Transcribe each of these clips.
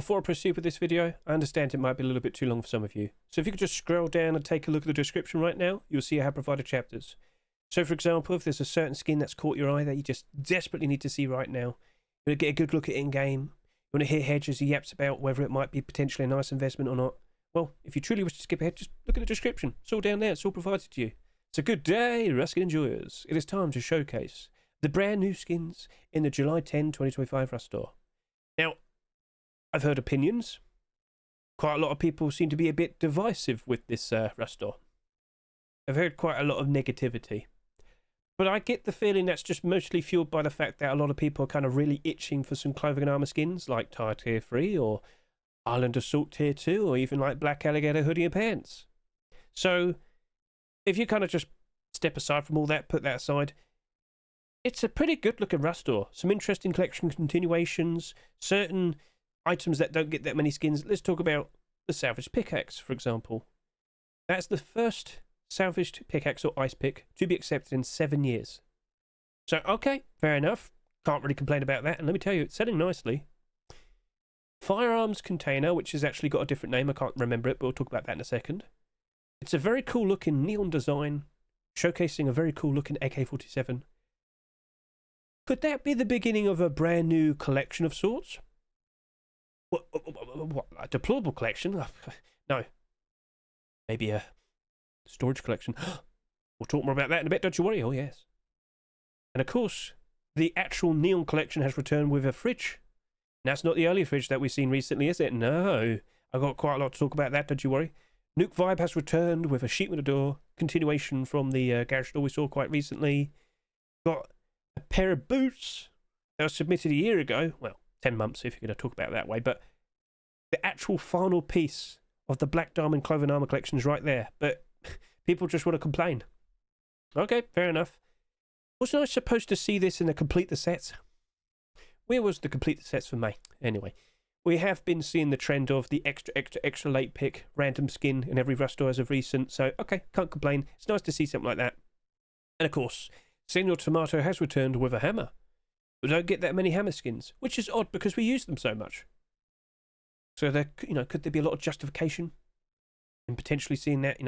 Before I proceed with this video, I understand it might be a little bit too long for some of you. So if you could just scroll down and take a look at the description right now, you'll see I have provided chapters. So for example, if there's a certain skin that's caught your eye that you just desperately need to see right now, you want to get a good look at it in game, you want to hear Hedge as he yaps about whether it might be potentially a nice investment or not, well, if you truly wish to skip ahead, just look at the description. It's all down there, it's all provided to you. So good day, Ruskin enjoyers. It is time to showcase the brand new skins in the July 10, 2025 Rust store. Now, I've heard opinions. Quite a lot of people seem to be a bit divisive with this Rust store. I've heard quite a lot of negativity. But I get the feeling that's just mostly fueled by the fact that a lot of people are kind of really itching for some clothing and armor skins, like Tire Tier 3 or Island Assault Tier 2, or even like Black Alligator hoodie and pants. So, if you kind of just step aside from all that, put that aside, it's a pretty good looking Rust store. Some interesting collection continuations, certain items that don't get that many skins. Let's talk about the Salvaged pickaxe, for example. That's the first Salvaged pickaxe or Icepick to be accepted in 7 years. So, okay, fair enough. Can't really complain about that. And let me tell you, it's selling nicely. Firearms container, which has actually got a different name. I can't remember it, but we'll talk about that in a second. It's a very cool looking neon design, showcasing a very cool looking AK47. Could that be the beginning of a brand new collection of sorts? What, a deplorable collection? No. Maybe a storage collection. We'll talk more about that in a bit, don't you worry. Oh, yes. And of course, the actual neon collection has returned with a fridge. And that's not the earlier fridge that we've seen recently, is it? No. I've got quite a lot to talk about that, don't you worry. Nuke Vibe has returned with a sheet with a door. Continuation from the garage door we saw quite recently. Got a pair of boots that was submitted a year ago. Well, 10 months if you're going to talk about it that way. But the actual final piece of the Black Diamond Clothing Armor collection is right there. But people just want to complain. Okay, fair enough. Wasn't I supposed to see this in the complete the sets? Where was the complete the sets for May? Anyway, we have been seeing the trend of the extra late pick random skin in every Rust store as of recent. So, okay, can't complain. It's nice to see something like that. And of course, Señor Tomato has returned with a hammer. We don't get that many hammer skins, which is odd because we use them so much. So there, could there be a lot of justification in potentially seeing that,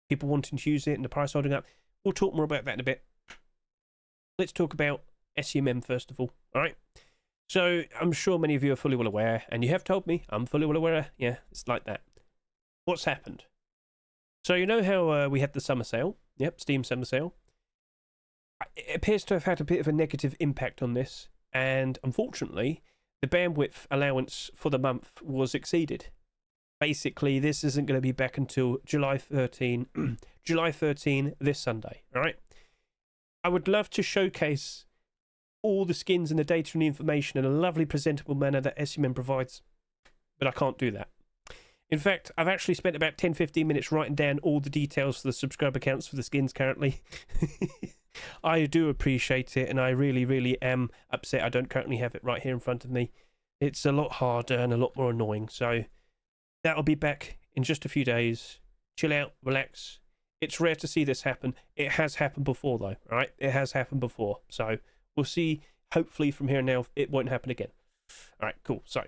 people wanting to use it and the price holding up? We'll talk more about that in a bit. Let's talk about SCMM first of all. All right. So I'm sure many of you are fully well aware, and you have told me I'm fully well aware. Yeah, it's like that. What's happened? So you know how we had the summer sale? Yep, Steam summer sale. It appears to have had a bit of a negative impact on this, and unfortunately, the bandwidth allowance for the month was exceeded. Basically, this isn't going to be back until July 13, July 13 this Sunday, all right? I would love to showcase all the skins and the data and the information in a lovely presentable manner that SCMM provides, but I can't do that. In fact, I've actually spent about 10-15 minutes writing down all the details for the subscriber accounts for the skins currently. I do appreciate it, and I really, really am upset I don't currently have it right here in front of me. It's a lot harder and a lot more annoying, so that'll be back in just a few days. Chill out, relax. It's rare to see this happen. It has happened before, though, all right? It has happened before, so we'll see. Hopefully from here now, it won't happen again. All right, cool. So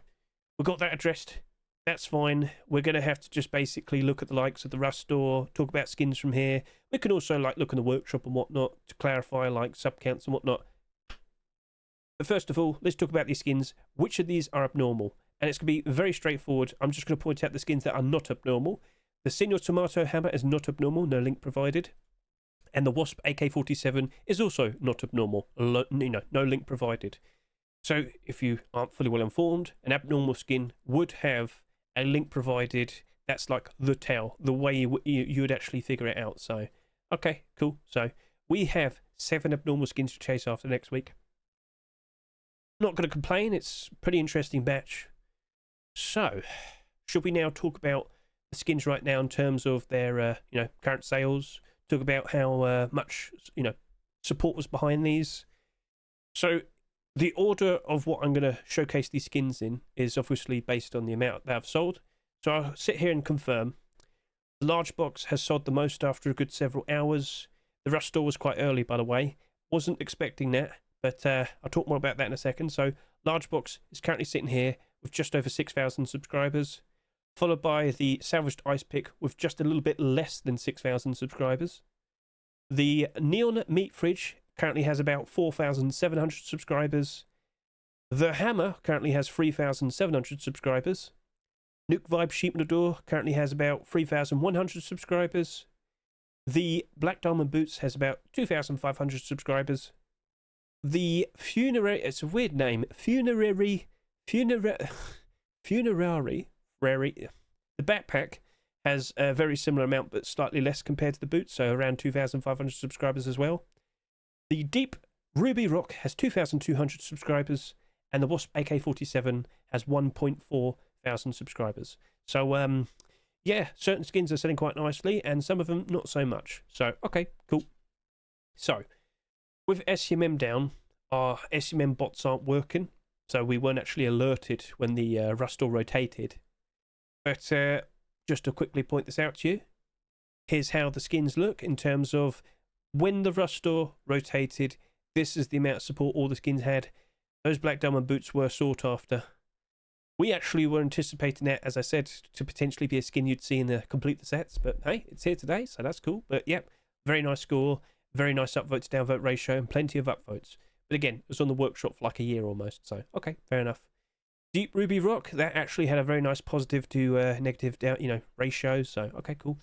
we've got that addressed. That's fine. We're going to have to just basically look at the likes of the Rust store, talk about skins from here. We can also look in the workshop and whatnot to clarify sub counts and whatnot. But first of all, let's talk about these skins. Which of these are abnormal? And it's going to be very straightforward. I'm just going to point out the skins that are not abnormal. The Señor Tomato hammer is not abnormal, no link provided. And the Wasp AK47 is also not abnormal, no link provided. So if you aren't fully well informed, an abnormal skin would have a link provided. That's like the tell, the way you would actually figure it out. So, okay, cool. So we have 7 abnormal skins to chase after next week. Not going to complain. It's a pretty interesting batch. So, should we now talk about the skins right now in terms of their, current sales? Talk about how much, support was behind these. So, the order of what I'm going to showcase these skins in is obviously based on the amount that I've sold. So I'll sit here and confirm. The large box has sold the most after a good several hours. The Rust store was quite early, by the way. Wasn't expecting that, but I'll talk more about that in a second. So large box is currently sitting here with just over 6,000 subscribers, followed by the Salvaged Icepick with just a little bit less than 6,000 subscribers. The Neon Meat Fridge currently has about 4,700 subscribers. The Hammer currently has 3,700 subscribers. Nuke Vibe Sheep in the Door currently has about 3,100 subscribers. The Black Diamond Boots has about 2,500 subscribers. The Funerary, it's a weird name, Funerary, the Backpack has a very similar amount but slightly less compared to the boots, so around 2,500 subscribers as well. The Deep Ruby Rock has 2,200 subscribers, and the Wasp AK47 has 1.4 thousand subscribers. So yeah, certain skins are selling quite nicely and some of them not so much. So okay, cool. So with SCMM down, our SCMM bots aren't working, so we weren't actually alerted when the rust door rotated. But just to quickly point this out to you, here's how the skins look in terms of when the rust door rotated. This is the amount of support all the skins had. Those Black Diamond Boots were sought after. We actually were anticipating that, as I said, to potentially be a skin you'd see in the complete the sets. But hey, it's here today, so that's cool. But yep, very nice score, very nice upvote to downvote ratio, and plenty of upvotes. But again, it was on the workshop for like a year almost, so okay, fair enough. Deep Ruby Rock, that actually had a very nice positive to negative down, ratio, so okay, cool.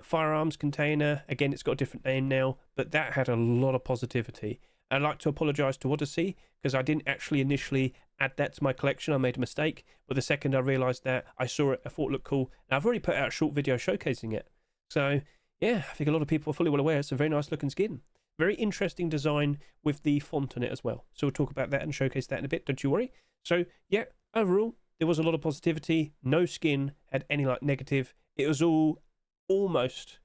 Firearms container, again, it's got a different name now, but that had a lot of positivity. I'd like to apologise to Odyssey, because I didn't actually initially add that to my collection. I made a mistake, but the second I realised that, I saw it, I thought it looked cool, and I've already put out a short video showcasing it. So, yeah, I think a lot of people are fully well aware it's a very nice looking skin. Very interesting design with the font on it as well. So we'll talk about that and showcase that in a bit, don't you worry. So, yeah, overall, there was a lot of positivity. No skin had any, negative. It was all almost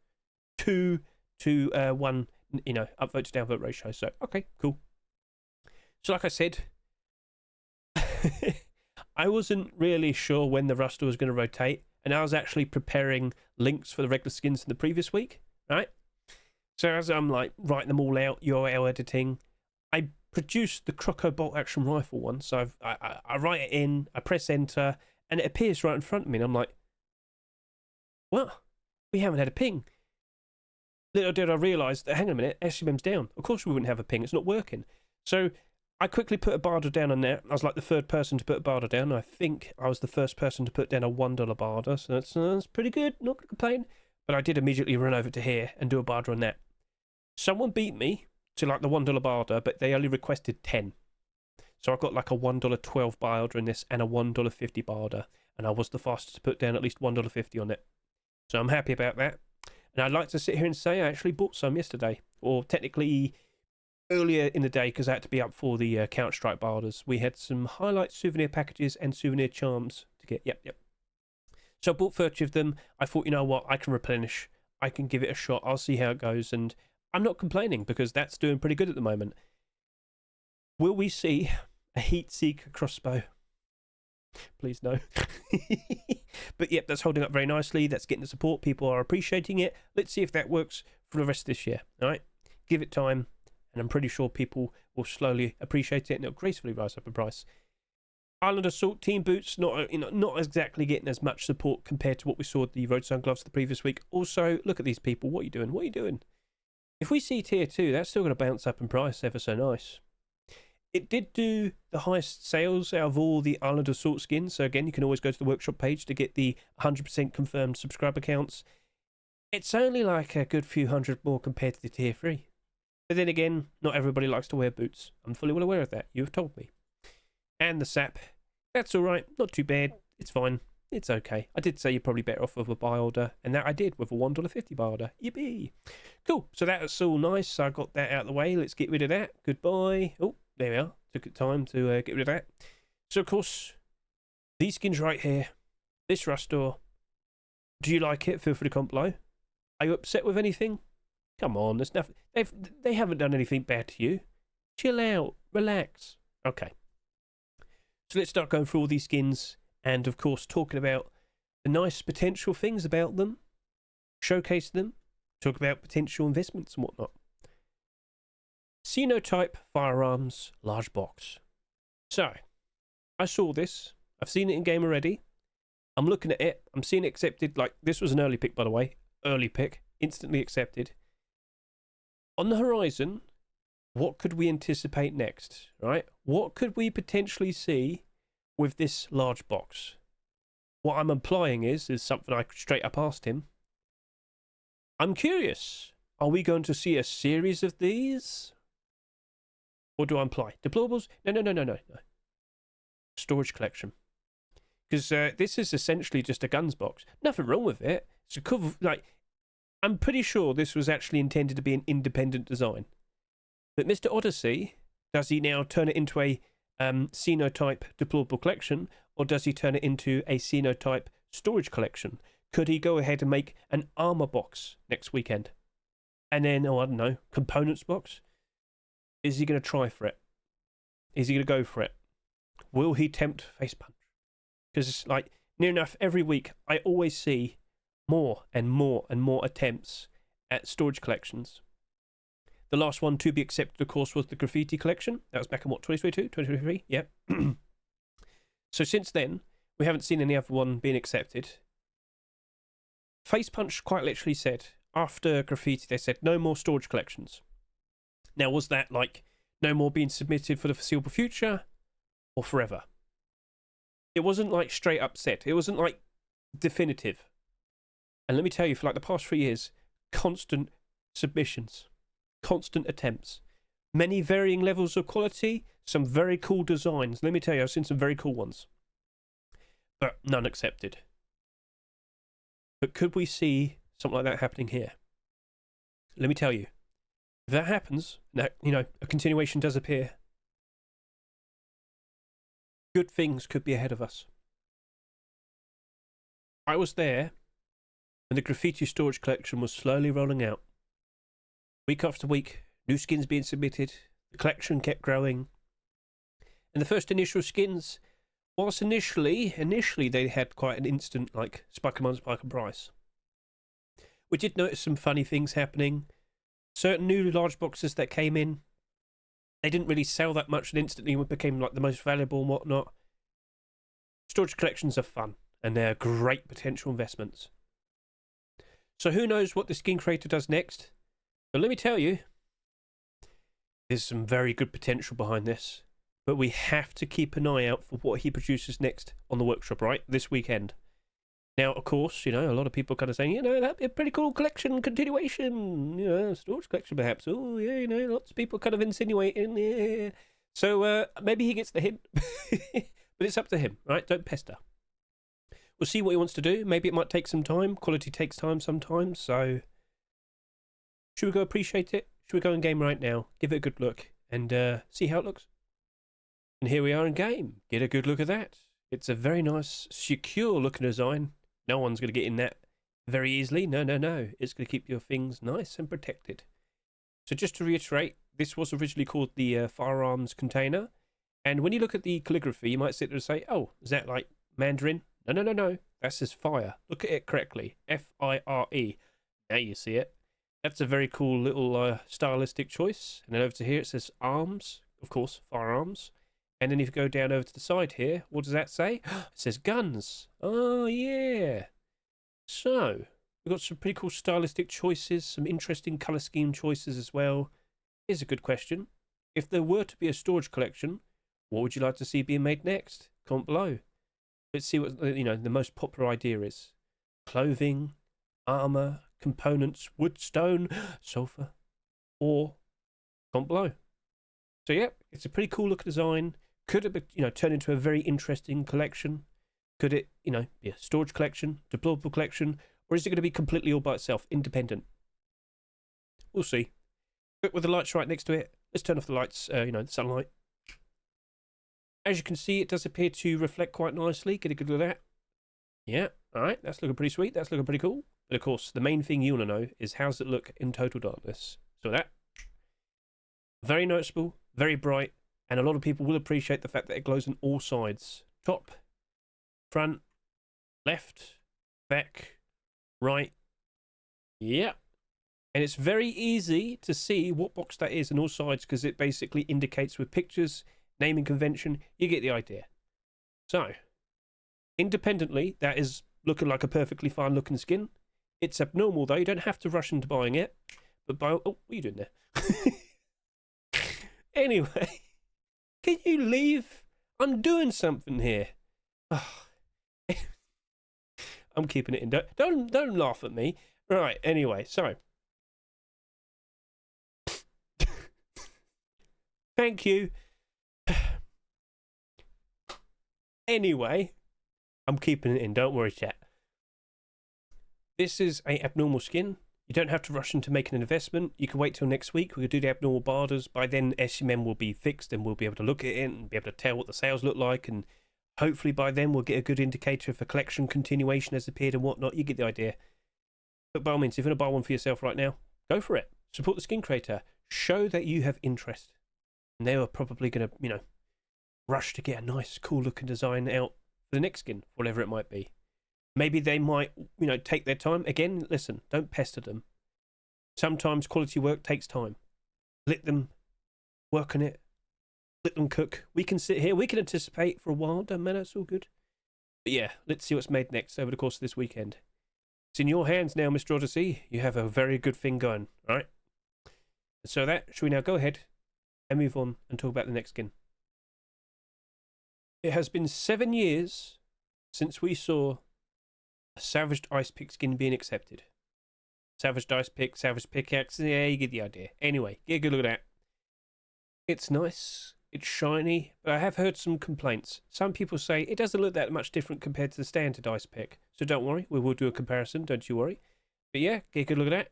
2 to 1, upvote to downvote ratio. So, okay, cool. So, like I said, I wasn't really sure when the Ruster was going to rotate, and I was actually preparing links for the regular skins in the previous week, right? So as I'm writing them all out, URL editing, I produced the Croco bolt action rifle one. So I write it in, I press enter, and it appears right in front of me, and I'm like, what? We haven't had a ping. Little did I realise that, hang on a minute, SCMM's down. Of course we wouldn't have a ping, it's not working. So I quickly put a barter down on there. I was like the third person to put a barter down. I think I was the first person to put down a $1 barter, so that's pretty good, not going to complain. But I did immediately run over to here and do a barter on that. Someone beat me to the $1 barter, but they only requested 10. So I got a $1.12 barter in this and a $1.50 barter, and I was the fastest to put down at least $1.50 on it. So I'm happy about that. And I'd like to sit here and say I actually bought some yesterday, or technically earlier in the day, because I had to be up for the Counter-Strike barters. We had some highlight souvenir packages and souvenir charms to get. Yep. So I bought 30 of them. I thought, you know what, I can replenish. I can give it a shot. I'll see how it goes. And I'm not complaining, because that's doing pretty good at the moment. Will we see a Heat Seeker crossbow? Please no. But yep, that's holding up very nicely. That's getting the support. People are appreciating it. Let's see if that works for the rest of this year. All right, give it time, and I'm pretty sure people will slowly appreciate it, and it'll gracefully rise up in price. Island Assault Team Boots, not exactly getting as much support compared to what we saw at the Roadside Gloves the previous week. Also, look at these people. What are you doing? What are you doing? If we see tier 2, that's still going to bounce up in price ever so nice. It did do the highest sales out of all the Island Assault skins. So again, you can always go to the workshop page to get the 100% confirmed subscriber counts. It's only a good few hundred more compared to the tier 3. But then again, not everybody likes to wear boots. I'm fully well aware of that. You've told me. And the sap, that's alright. Not too bad. It's fine. It's okay. I did say you're probably better off with a buy order, and that I did with a $1.50 buy order. Yippee! Cool. So that's all nice. So I got that out of the way. Let's get rid of that. Goodbye. Oh, there we are. Took it time to get rid of that. So of course, these skins right here. This Rustor. Do you like it? Feel free to comment below. Are you upset with anything? Come on, there's nothing. They haven't done anything bad to you. Chill out. Relax. Okay. So let's start going through all these skins. And, of course, talking about the nice potential things about them, showcase them, talk about potential investments and whatnot. Sinotype Firearms large box. So, I saw this. I've seen it in game already. I'm looking at it. I'm seeing it accepted. Like, this was an early pick, by the way. Early pick. Instantly accepted. On the horizon, what could we anticipate next, right? What could we potentially see with this large box? What I'm implying is something I straight up asked him. I'm curious. Are we going to see a series of these? What do I imply? Deplorables? No. Storage collection. Because this is essentially just a guns box. Nothing wrong with it. It's a cover. Like, I'm pretty sure this was actually intended to be an independent design. But Mr. Odyssey, does he now turn it into a Sinotype deplorable collection, or does he turn it into a Sinotype storage collection? Could he go ahead and make an armor box next weekend? And then, oh, I don't know, components box? Is he going to try for it? Is he going to go for it? Will he tempt Face Punch? Because, like, near enough every week, I always see more and more and more attempts at storage collections. The last one to be accepted, of course, was the graffiti collection. That was back in, what, 2022? 2023? Yep. So since then, we haven't seen any other one being accepted. Face Punch quite literally said, after graffiti, they said, no more storage collections. Now, was that, like, no more being submitted for the foreseeable future, or forever? It wasn't, like, straight up set. It wasn't, like, definitive. And let me tell you, for, like, the past 3 years, constant submissions. Constant attempts. Many varying levels of quality. Some very cool designs. Let me tell you, I've seen some very cool ones. But none accepted. But could we see something like that happening here? Let me tell you. If that happens, that, you know, a continuation does appear, good things could be ahead of us. I was there when the graffiti storage collection was slowly rolling out. Week after week, new skins being submitted, the collection kept growing. And the first initial skins, whilst initially they had quite an instant, like, spike in price. We did notice some funny things happening. Certain new large boxes that came in, they didn't really sell that much and instantly became, like, the most valuable and whatnot. Storage collections are fun, and they're great potential investments. So who knows what the skin creator does next? But let me tell you, there's some very good potential behind this. But we have to keep an eye out for what he produces next on the workshop, right? This weekend. Now, of course, you know, a lot of people kind of saying, you know, that'd be a pretty cool collection continuation. You know, storage collection perhaps. Oh, yeah, you know, lots of people kind of insinuating. Yeah. So maybe he gets the hint. But it's up to him, right? Don't pester. We'll see what he wants to do. Maybe it might take some time. Quality takes time sometimes, so should we go appreciate it? Should we go in game right now? Give it a good look and see how it looks? And here we are in game. Get a good look at that. It's a very nice, secure looking design. No one's going to get in that very easily. No. It's going to keep your things nice and protected. So just to reiterate, this was originally called the Firearms container. And when you look at the calligraphy, you might sit there and say, oh, is that like Mandarin? No. That says fire. Look at it correctly. F-I-R-E. Now you see it. That's a very cool little stylistic choice. And then over to here it says arms. Of course, firearms. And then if you go down over to the side here, what does that say? It says guns. Oh, yeah. So, we've got some pretty cool stylistic choices, some interesting colour scheme choices as well. Here's a good question. If there were to be a storage collection, what would you like to see being made next? Comment below. Let's see what, you know, the most popular idea is. Clothing, armour, components, wood, stone, sofa, or comment below. So, yeah, it's a pretty cool look design. Could it, you know, turn into a very interesting collection? Could it, you know, be a storage collection, deplorable collection, or is it going to be completely all by itself, independent? We'll see. But with the lights right next to it, let's turn off the lights, you know, the sunlight. As you can see, it does appear to reflect quite nicely. Get a good look at that. Yeah, all right, that's looking pretty sweet. That's looking pretty cool. But of course, the main thing you want to know is how's it look in total darkness. So that, very noticeable, very bright, and a lot of people will appreciate the fact that it glows on all sides. Top, front, left, back, right. Yeah. And it's very easy to see what box that is on all sides because it basically indicates with pictures, naming convention, you get the idea. So, Independently, that is looking like a perfectly fine looking skin. It's abnormal though. You don't have to rush into buying it. But oh, what are you doing there? Anyway, can you leave? I'm doing something here. Oh. I'm keeping it in. Don't laugh at me. Right. Anyway, so thank you. Anyway, I'm keeping it in. Don't worry, chat. This is a abnormal skin. You don't have to rush into making an investment. You can wait till next week. We could do the abnormal borders. By then, SCMM will be fixed and we'll be able to look at it and be able to tell what the sales look like. And hopefully by then, we'll get a good indicator if a collection continuation has appeared and whatnot. You get the idea. But by all means, if you want to buy one for yourself right now, go for it. Support the skin creator. Show that you have interest. And they are probably going to, you know, rush to get a nice, cool looking design out for the next skin, whatever it might be. Maybe they might, you know, take their time. Again, listen, don't pester them. Sometimes quality work takes time. Let them work on it. Let them cook. We can sit here. We can anticipate for a while. Don't matter. It's all good. But yeah, let's see what's made next over the course of this weekend. It's in your hands now, Mr. Odyssey. You have a very good thing going. All right? And so that, should we now go ahead and move on and talk about the next skin? It has been 7 years since we saw a Salvaged Icepick skin being accepted. Salvaged Icepick, Salvaged Pickaxe, yeah, you get the idea. Anyway, get a good look at that. It's nice, it's shiny, but I have heard some complaints. Some people say it doesn't look that much different compared to the standard Icepick. So don't worry, we will do a comparison, don't you worry. But yeah, get a good look at that.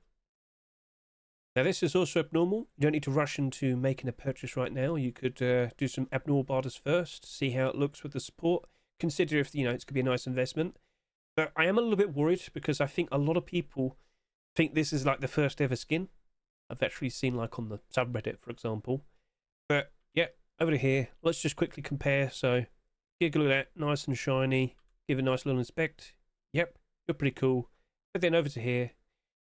Now this is also abnormal. You don't need to rush into making a purchase right now. You could do some abnormal borders first, see how it looks with the support. Consider if, you know, it's going to be a nice investment. But I am a little bit worried because I think a lot of people think this is like the first ever skin. I've actually seen like on the subreddit, for example. But yeah, over to here. Let's just quickly compare. So get a look at that. Nice and shiny. Give a nice little inspect. Yep, you're pretty cool. But then over to here.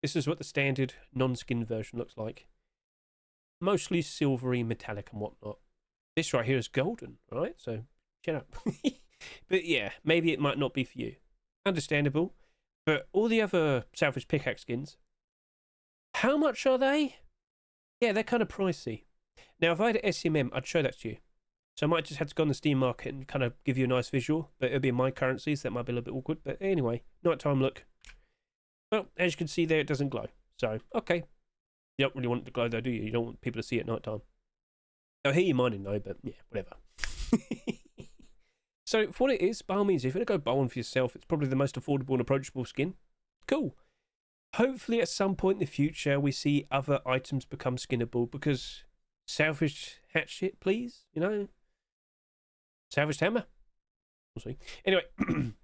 This is what the standard non-skin version looks like. Mostly silvery, metallic and whatnot. This right here is golden, right? So shut up. But yeah, maybe it might not be for you. Understandable. But all the other Salvaged Pickaxe skins, how much are they? Yeah, they're kind of pricey. Now, if I had an SCMM, I'd show that to you. So I might just have to go on the Steam market and kind of give you a nice visual, but it'll be in my currency, so that might be a little bit awkward. But anyway, nighttime look. Well, as you can see there, it doesn't glow. So, okay. You don't really want it to glow, though, do you? You don't want people to see it at nighttime. I hear you mining, though, but yeah, whatever. So, for what it is, by all means, if you're going to go buy one for yourself, it's probably the most affordable and approachable skin. Cool. Hopefully, at some point in the future, we see other items become skinnable, because salvaged hatchet, please, you know? Salvaged hammer. We'll see. Anyway,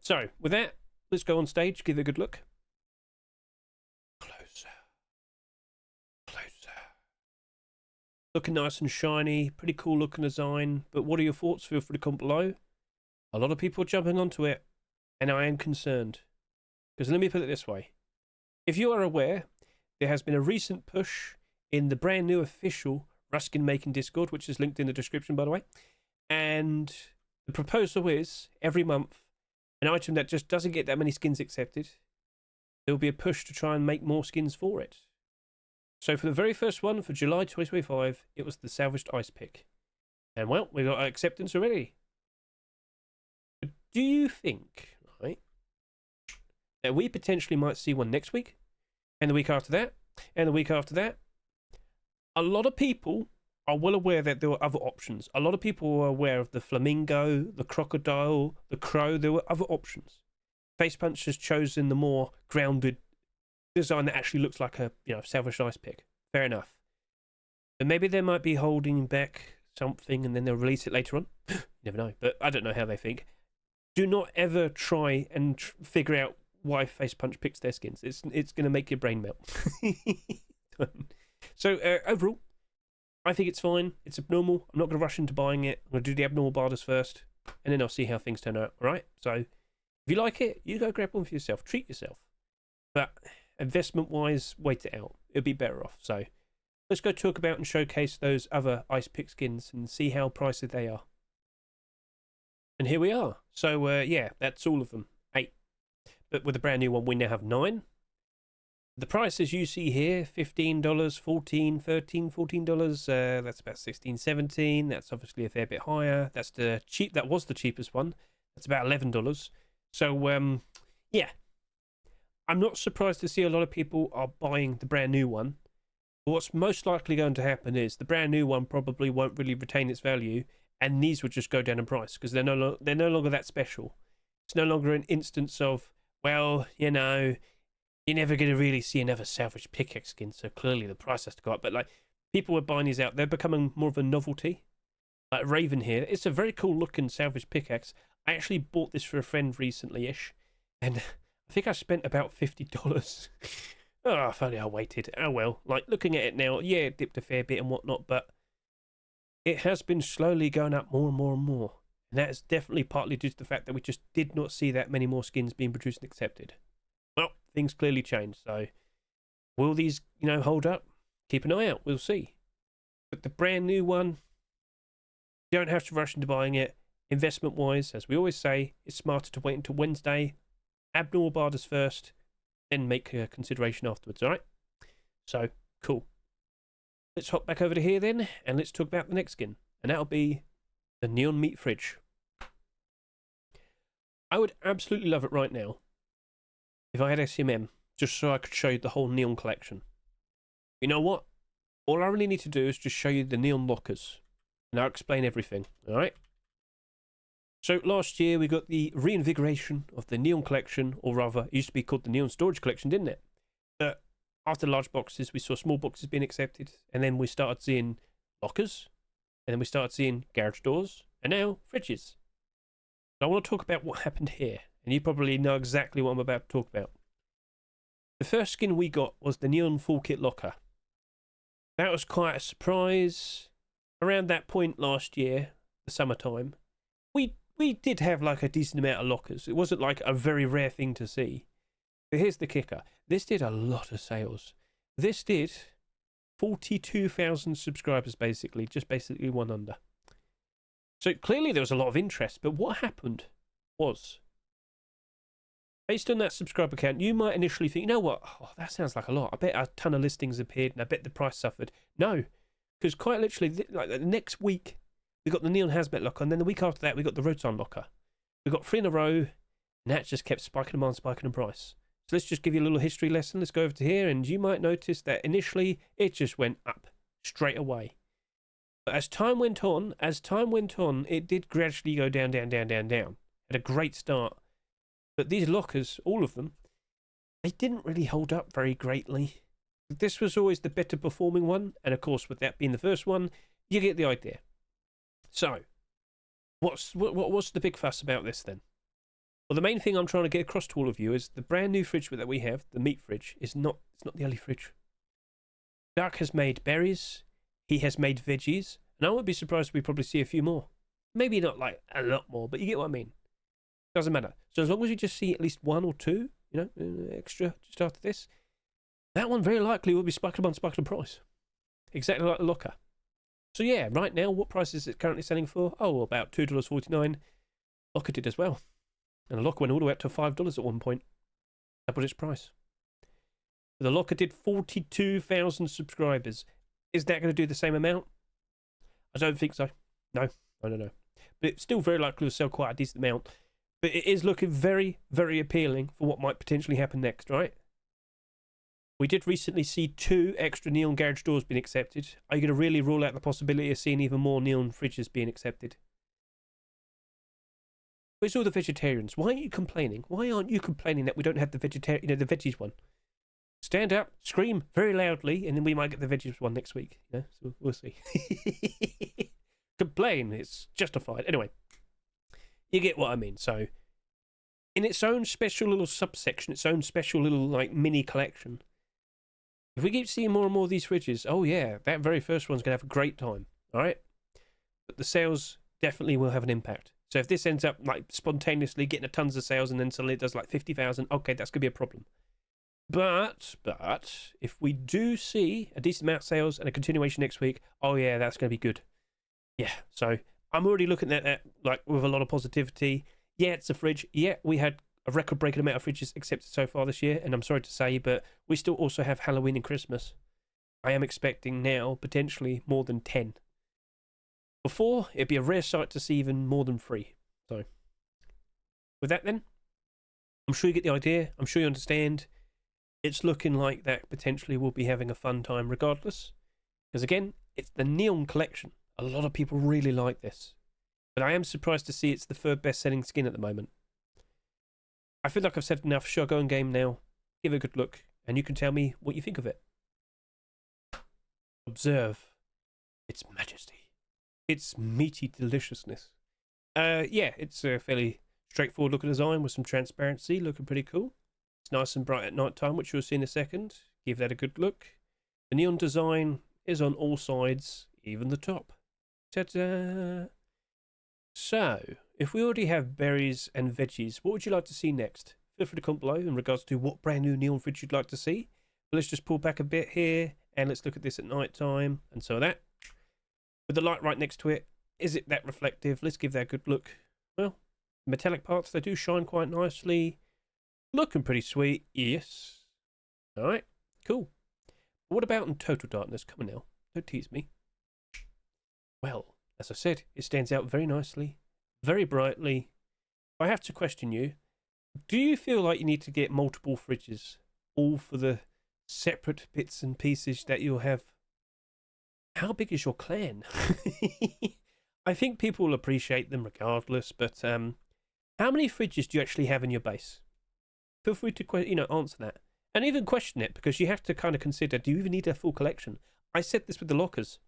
so, with that, let's go on stage, give it a good look. Closer. Closer. Looking nice and shiny, pretty cool looking design, but what are your thoughts? Feel free to comment below. A lot of people are jumping onto it, and I am concerned. Because let me put it this way. If you are aware, there has been a recent push in the brand new official Ruskin Making Discord, which is linked in the description, by the way. And the proposal is, every month, an item that just doesn't get that many skins accepted, there will be a push to try and make more skins for it. So for the very first one, for July 2025, it was the Salvaged Icepick. And well, we got our acceptance already. Do you think, right, that we potentially might see one next week, and the week after that, and the week after that? A lot of people are well aware that there were other options. A lot of people were aware of the flamingo, the crocodile, the crow. There were other options. Facepunch has chosen the more grounded design that actually looks like a, you know, Salvaged Icepick. Fair enough. But maybe they might be holding back something, and then they'll release it later on. You never know, but I don't know how they think. Do not ever try and figure out why Facepunch picks their skins. It's going to make your brain melt. So overall, I think it's fine. It's abnormal. I'm not going to rush into buying it. I'm going to do the abnormal borders first, and then I'll see how things turn out. All right? So if you like it, you go grab one for yourself. Treat yourself. But investment-wise, wait it out. It'll be better off. So let's go talk about and showcase those other Icepick skins and see how pricey they are. And here we are. So, yeah, that's all of them. 8. But with the brand new one, we now have 9. The prices you see here, $15, $14, $13, $14. That's about $16, $17. That's obviously a fair bit higher. That's the cheap. That was the cheapest one. That's about $11. So, yeah. I'm not surprised to see a lot of people are buying the brand new one. But what's most likely going to happen is the brand new one probably won't really retain its value, and these would just go down in price because they're no longer that special. It's no longer an instance of, well, you know, you're never going to really see another salvaged pickaxe skin, so clearly the price has to go up. But like, people are buying these out. They're becoming more of a novelty. Like Raven here, it's a very cool looking salvaged pickaxe. I actually bought this for a friend recently-ish, and I think I spent about $50. Oh, if only I waited. Oh well. Like, looking at it now, yeah, it dipped a fair bit and whatnot, but it has been slowly going up more and more and more. And that is definitely partly due to the fact that we just did not see that many more skins being produced and accepted. Well, things clearly changed, so will these, you know, hold up? Keep an eye out, we'll see. But the brand new one, you don't have to rush into buying it. Investment wise, as we always say, it's smarter to wait until Wednesday. Abnormal barders first, then make a consideration afterwards, alright? So, cool. Let's hop back over to here then, and let's talk about the next skin. And that'll be the Neon Meat Fridge. I would absolutely love it right now if I had SCMM, just so I could show you the whole Neon collection. You know what? All I really need to do is just show you the Neon lockers. And I'll explain everything, alright? So last year we got the reinvigoration of the Neon collection, or rather, it used to be called the Neon Storage Collection, didn't it? But after large boxes, we saw small boxes being accepted, and then we started seeing lockers, and then we started seeing garage doors, and now fridges. So I want to talk about what happened here, and you probably know exactly what I'm about to talk about. The first skin we got was the Neon Full Kit Locker. That was quite a surprise. Around that point last year, the summertime, we did have like a decent amount of lockers. It wasn't like a very rare thing to see. But here's the kicker. This did a lot of sales. This did 42,000 subscribers basically, just basically one under. So clearly there was a lot of interest, but what happened was, based on that subscriber count, you might initially think, you know what, oh, that sounds like a lot. I bet a ton of listings appeared and I bet the price suffered. No, because quite literally, like the next week, we got the Neon Hazmat Locker, and then the week after that, we got the Rotan Locker. We got 3 in a row, and that just kept spiking demand, spiking in price. So let's just give you a little history lesson. Let's go over to here, and you might notice that initially, it just went up straight away. But as time went on, it did gradually go down, down, down, down, down. Had a great start. But these lockers, all of them, they didn't really hold up very greatly. This was always the better performing one, and of course, with that being the first one, you get the idea. So, what's the big fuss about this then? Well, the main thing I'm trying to get across to all of you is the brand new fridge that we have, the meat fridge, it's not the early fridge. Duck has made berries, he has made veggies, and I wouldn't be surprised if we probably see a few more. Maybe not like a lot more, but you get what I mean. Doesn't matter. So as long as you just see at least 1 or 2, you know, extra just after this, that one very likely will be spiking on price. Exactly like the locker. So yeah, right now, what price is it currently selling for? Oh, about $2.49. Locker did as well. And the locker went all the way up to $5 at one point. Doubled its price. The locker did 42,000 subscribers. Is that going to do the same amount? I don't think so. No. But it's still very likely to sell quite a decent amount. But it is looking very, very appealing for what might potentially happen next, right? We did recently see 2 extra Neon garage doors being accepted. Are you going to really rule out the possibility of seeing even more Neon fridges being accepted? Where's all the vegetarians? Why aren't you complaining? Why aren't you complaining that we don't have the vegetarian, the veggies one? Stand up, scream very loudly, and then we might get the veggies one next week. You know, so we'll see. Complain, it's justified. Anyway, you get what I mean. So, in its own special little subsection, its own special little like mini collection, if we keep seeing more and more of these fridges, oh yeah, that very first one's going to have a great time, all right? But the sales definitely will have an impact. So if this ends up like spontaneously getting a tons of sales and then suddenly it does like 50,000, okay, that's going to be a problem. But if we do see a decent amount of sales and a continuation next week, oh yeah, that's going to be good. Yeah, so I'm already looking at that like with a lot of positivity. Yeah, it's a fridge. Yeah, we had a record-breaking amount of fridges accepted so far this year, and I'm sorry to say, but we still also have Halloween and Christmas. I am expecting now potentially more than 10. Before, it'd be a rare sight to see even more than 3. So, with that then, I'm sure you get the idea. I'm sure you understand. It's looking like that potentially we'll be having a fun time regardless. Because again, it's the Neon Collection. A lot of people really like this. But I am surprised to see it's the 3rd best-selling skin at the moment. I feel like I've said enough. Shall I go in game now? Give it a good look, and you can tell me what you think of it. Observe its majesty, its meaty deliciousness. Yeah, it's a fairly straightforward looking design with some transparency, looking pretty cool. It's nice and bright at night time, which you'll see in a second. Give that a good look. The neon design is on all sides, even the top. Ta-da! So, if we already have berries and veggies, what would you like to see next? Feel free to comment below in regards to what brand new neon fridge you'd like to see. But let's just pull back a bit here, and let's look at this at night time, and so that. With the light right next to it, is it that reflective? Let's give that a good look. Well, metallic parts, they do shine quite nicely. Looking pretty sweet, yes. Alright, cool. But what about in total darkness? Come on now, don't tease me. Well, as I said, it stands out very nicely, very brightly. I have to question you. Do you feel like you need to get multiple fridges, all for the separate bits and pieces that you'll have? How big is your clan? I think people will appreciate them regardless, but how many fridges do you actually have in your base? Feel free to answer that. And even question it, because you have to kind of consider, do you even need a full collection? I said this with the lockers.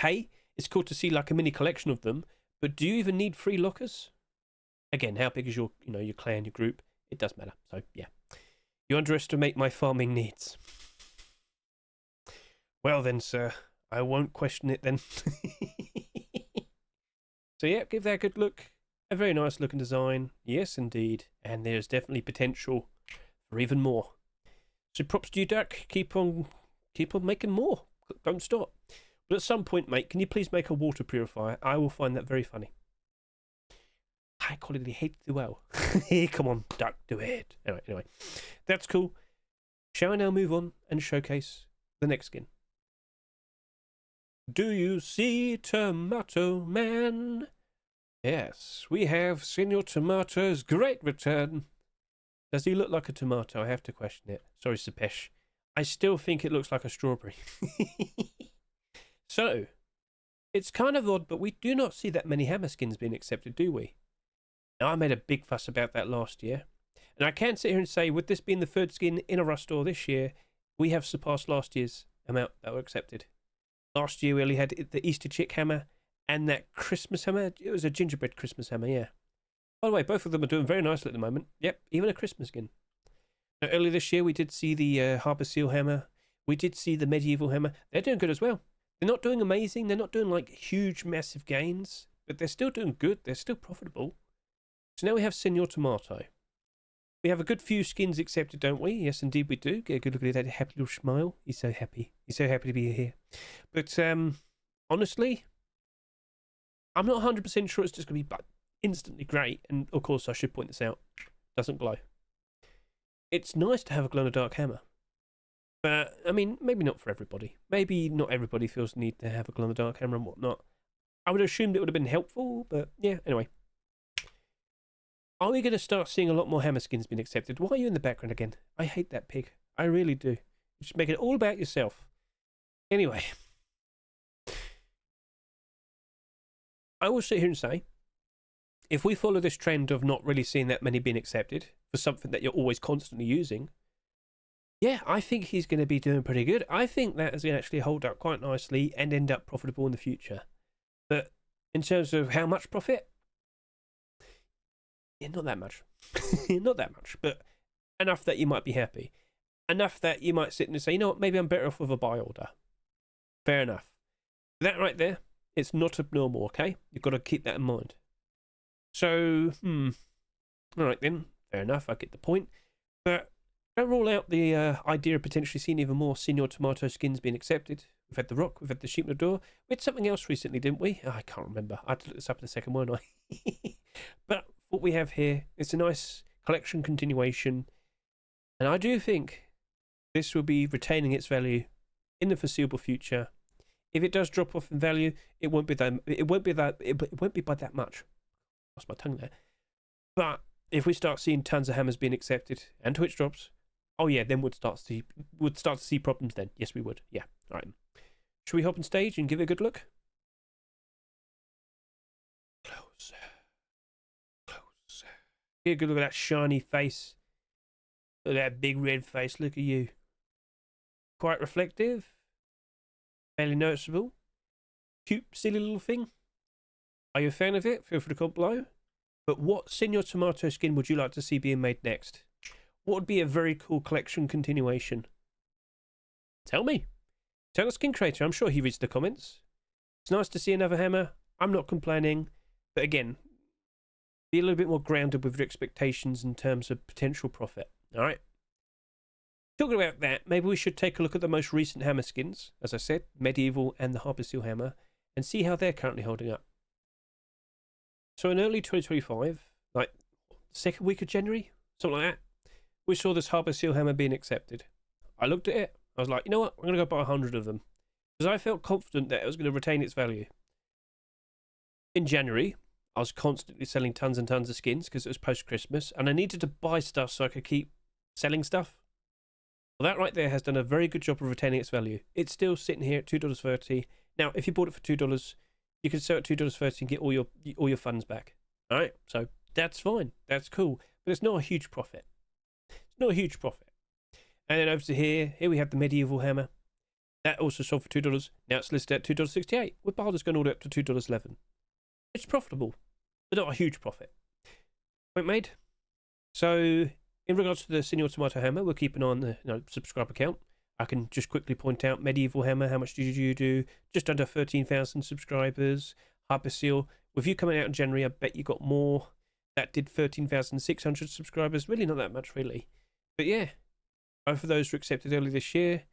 Hey, it's cool to see like a mini collection of them, but do you even need 3 lockers? Again, how big is your clan, your group? It does matter. So yeah, you underestimate my farming needs. Well then, sir, I won't question it then. So yeah, give that a good look. A very nice looking design. Yes, indeed. And there's definitely potential for even more. So props to you, Duck. Keep on making more. Don't stop. But at some point, mate, can you please make a water purifier? I will find that very funny. High quality H2O. Come on, Duck, do it. Anyway, that's cool. Shall I now move on and showcase the next skin? Do you see Tomato Man? Yes, we have Señor Tomato's great return. Does he look like a tomato? I have to question it. Sorry, Sepesh. I still think it looks like a strawberry. So, it's kind of odd, but we do not see that many hammer skins being accepted, do we? Now, I made a big fuss about that last year. And I can sit here and say, with this being the 3rd skin in a Rust store this year, we have surpassed last year's amount that were accepted. Last year, we only had the Easter chick hammer and that Christmas hammer. It was a gingerbread Christmas hammer, yeah. By the way, both of them are doing very nicely at the moment. Yep, even a Christmas skin. Now, earlier this year, we did see the Harbour Seal hammer. We did see the Medieval hammer. They're doing good as well. They're not doing amazing. They're not doing like huge, massive gains, but they're still doing good. They're still profitable. So now we have Señor Tomato. We have a good few skins accepted, don't we? Yes, indeed we do. Get a good look at that happy little smile. He's so happy. He's so happy to be here. But honestly, I'm not 100% sure it's just going to be instantly great. And of course, I should point this out. Doesn't glow. It's nice to have a glow-in-the-dark hammer. But, I mean, maybe not for everybody. Maybe not everybody feels the need to have a glow-in-the-dark hammer and whatnot. I would assume it would have been helpful, but yeah, anyway. Are we going to start seeing a lot more hammer skins being accepted? Why are you in the background again? I hate that pig. I really do. You're just making it all about yourself. Anyway. I will sit here and say, if we follow this trend of not really seeing that many being accepted for something that you're always constantly using, yeah, I think he's going to be doing pretty good. I think that is going to actually hold up quite nicely and end up profitable in the future. But in terms of how much profit, yeah, not that much. Not that much, but enough that you might be happy. Enough that you might sit and say, you know what, maybe I'm better off with a buy order. Fair enough. That right there, it's not abnormal, okay? You've got to keep that in mind. So, alright then, fair enough, I get the point. But don't rule out the idea of potentially seeing even more Señor Tomato skins being accepted We've had the rock, we've had the sheep in the door. We had something else recently, didn't we? Oh, I can't remember. I had to look this up in a second, won't I? But what we have here, it's a nice collection continuation. And I do think this will be retaining its value in the foreseeable future. If it does drop off in value, it won't be by that much. Lost my tongue there. But if we start seeing tons of hammers being accepted and Twitch drops, oh yeah, then we'd start to see problems then. Yes, we would. Yeah. All right. Should we hop on stage and give it a good look? Closer. Closer. Get a good look at that shiny face. Look at that big red face. Look at you. Quite reflective. Fairly noticeable. Cute, silly little thing. Are you a fan of it? Feel free to comment below. But what Señor Tomato skin would you like to see being made next? What would be a very cool collection continuation? Tell me. Tell the skin creator. I'm sure he reads the comments. It's nice to see another hammer. I'm not complaining. But again, be a little bit more grounded with your expectations in terms of potential profit. Alright? Talking about that, maybe we should take a look at the most recent hammer skins. As I said, Medieval and the Harbour Seal hammer. And see how they're currently holding up. So in early 2025, like second week of January, something like that, we saw this Harbour Seal hammer being accepted. I looked at it. I was like, you know what? I'm going to go buy 100 of them. Because I felt confident that it was going to retain its value. In January, I was constantly selling tons and tons of skins because it was post-Christmas. And I needed to buy stuff so I could keep selling stuff. Well, that right there has done a very good job of retaining its value. It's still sitting here at $2.30. Now, if you bought it for $2, you can sell it at $2.30 and get all your funds back. All right? So that's fine. That's cool. But it's not a huge profit. It's not a huge profit. And then over to here we have the Medieval hammer. That also sold for $2. Now it's listed at $2.68, with Baldur's going all the way up to $2.11. It's profitable, but not a huge profit. Point made. So, in regards to the Señor Tomato hammer, we'll keep an eye on the subscriber count. I can just quickly point out Medieval hammer, how much did you do? Just under 13,000 subscribers. Harbour Seal, with you coming out in January, I bet you got more. That did 13,600 subscribers. Really not that much, really. But yeah. Both of those were accepted early this year.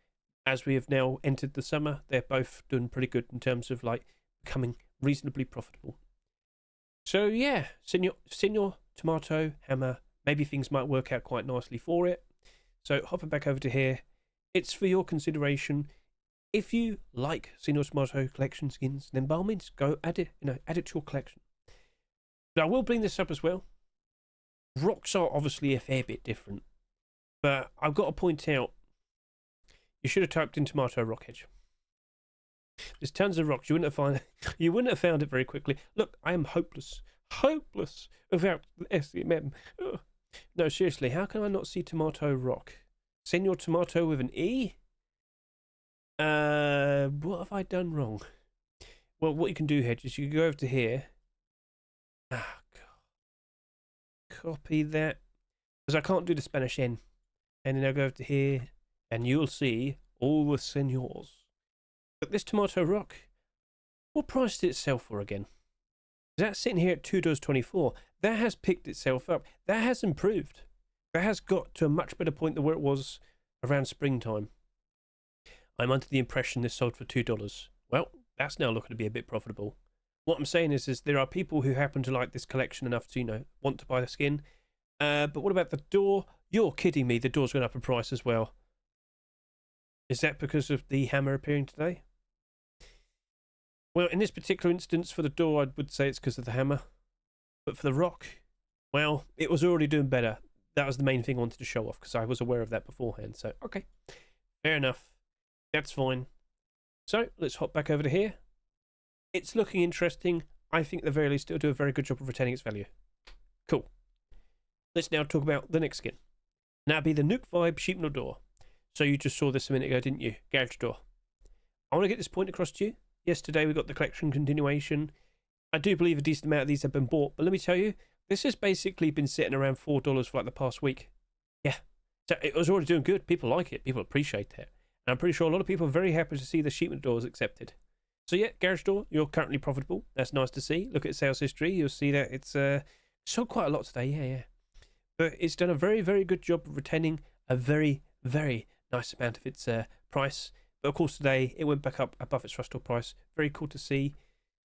As we have now entered the summer, they're both doing pretty good in terms of like becoming reasonably profitable. So yeah, Señor Tomato hammer. Maybe things might work out quite nicely for it. So hopping back over to here, it's for your consideration. If you like Señor Tomato collection skins, then by all means go add it. Add it to your collection. But I will bring this up as well. Rocks are obviously a fair bit different. But I've got to point out, you should have typed in tomato rock hedge. There's tons of rocks. You wouldn't have found it very quickly. Look, I am hopeless without SCMM. Ugh. No, seriously, how can I not see tomato rock? Señor Tomato with an E? What have I done wrong? Well, what you can do, Hedge, is you can go over to here. Ah, God. Copy that. Because I can't do the Spanish N. And then I'll go over to here, and you'll see all the Señors. But this tomato rock, what price did it sell for again? That's sitting here at $2.24. That has picked itself up. That has improved. That has got to a much better point than where it was around springtime. I'm under the impression this sold for $2. Well, that's now looking to be a bit profitable. What I'm saying is there are people who happen to like this collection enough to, want to buy the skin. But what about the door? You're kidding me. The door's gone up in price as well. Is that because of the hammer appearing today? Well, in this particular instance, for the door, I would say it's because of the hammer. But for the rock, well, it was already doing better. That was the main thing I wanted to show off, because I was aware of that beforehand. So, okay. Fair enough. That's fine. So, let's hop back over to here. It's looking interesting. I think at the very least it'll do a very good job of retaining its value. Cool. Let's now talk about the next skin. And that'll be the Nuke Vibe Sheepnel Door. So you just saw this a minute ago, didn't you? Garage door. I want to get this point across to you. Yesterday we got the collection continuation. I do believe a decent amount of these have been bought, but let me tell you, this has basically been sitting around $4 for like the past week. Yeah. So it was already doing good. People like it. People appreciate it. And I'm pretty sure a lot of people are very happy to see the Sheepnel Doors accepted. So yeah, Garage Door, you're currently profitable. That's nice to see. Look at sales history. You'll see that it's sold quite a lot today. Yeah. But it's done a very, very good job of retaining a very, very nice amount of its price. But of course, today it went back up above its rust price. Very cool to see.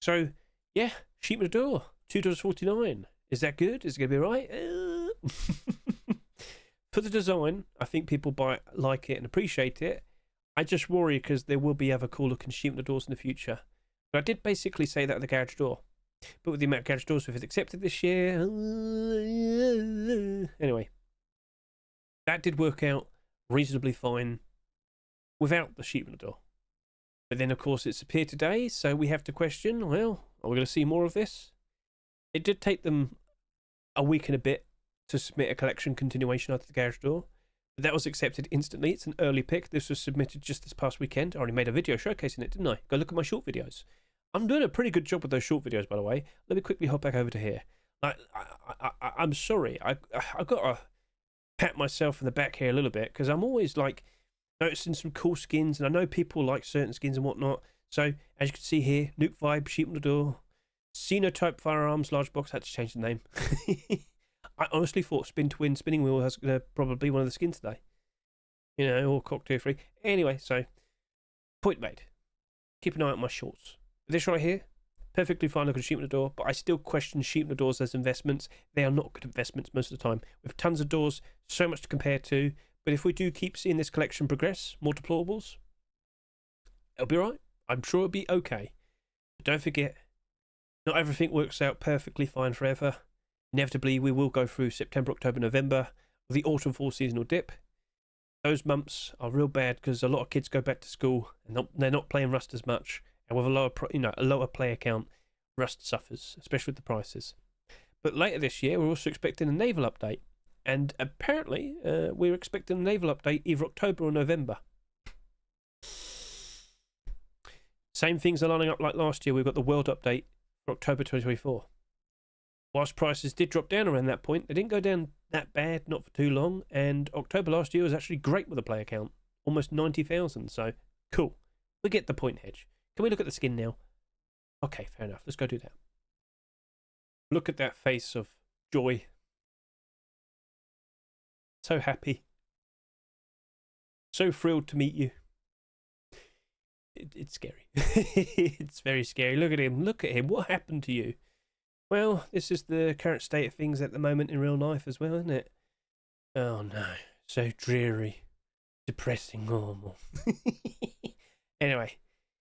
So, yeah, sheep in the door, $2.49. Is that good? Is it going to be right? For the design, I think people like it and appreciate it. I just worry because there will be other cool looking sheep in the doors in the future. But I did basically say that at the garage door. But with the amount of garage doors we've accepted this year... Anyway, that did work out reasonably fine without the sheep in the door. But then, of course, it's appeared today, so we have to question, well, are we going to see more of this? It did take them a week and a bit to submit a collection continuation after the garage door. But that was accepted instantly. It's an early pick. This was submitted just this past weekend. I already made a video showcasing it, didn't I? Go look at my short videos. I'm doing a pretty good job with those short videos, by the way. Let me quickly hop back over to here. I'm sorry. I've got to pat myself in the back here a little bit because I'm always like noticing some cool skins, and I know people like certain skins and whatnot. So as you can see here, Nuke Vibe, sheep on the door, Sinotype Firearms, large box. Had to change the name. I honestly thought Spin Twin Spinning Wheel was probably one of the skins today. You know, or Cocktail Free. Anyway, so point made. Keep an eye on my shorts. This right here, perfectly fine looking sheep in the door, but I still question sheep in the doors as investments. They are not good investments most of the time. With tons of doors, so much to compare to. But if we do keep seeing this collection progress, more deplorables, it'll be right. I'm sure it'll be okay. But don't forget, not everything works out perfectly fine forever. Inevitably, we will go through September, October, November, the autumn-fall seasonal dip. Those months are real bad because a lot of kids go back to school and they're not playing Rust as much. And with a lower player count, Rust suffers, especially with the prices. But later this year, we're also expecting a naval update. And apparently, we're expecting a naval update either October or November. Same things are lining up like last year. We've got the world update for October 2024. Whilst prices did drop down around that point, they didn't go down that bad, not for too long. And October last year was actually great with the player count. Almost 90,000, so cool. We get the point, Hedge. Can we look at the skin now? Okay, fair enough. Let's go do that. Look at that face of joy. So happy. So thrilled to meet you. It's scary. It's very scary. Look at him. Look at him. What happened to you? Well, this is the current state of things at the moment in real life as well, isn't it? Oh no. So dreary. Depressing. Normal. Anyway.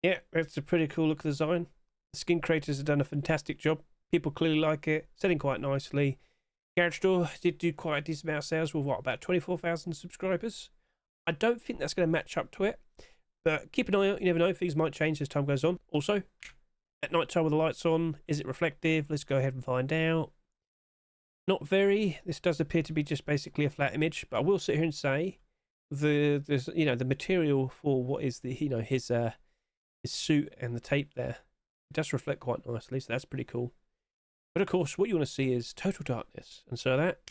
Yeah, it's a pretty cool look design. The skin creators have done a fantastic job. People clearly like it. Selling quite nicely. Garage Door did do quite a decent amount of sales with, what, about 24,000 subscribers? I don't think that's going to match up to it. But keep an eye out. You never know. Things might change as time goes on. Also, at night time with the lights on, is it reflective? Let's go ahead and find out. Not very. This does appear to be just basically a flat image. But I will sit here and say the material for what is the his suit and the tape there, it does reflect quite nicely, so that's pretty cool. But of course, what you want to see is total darkness, and so that,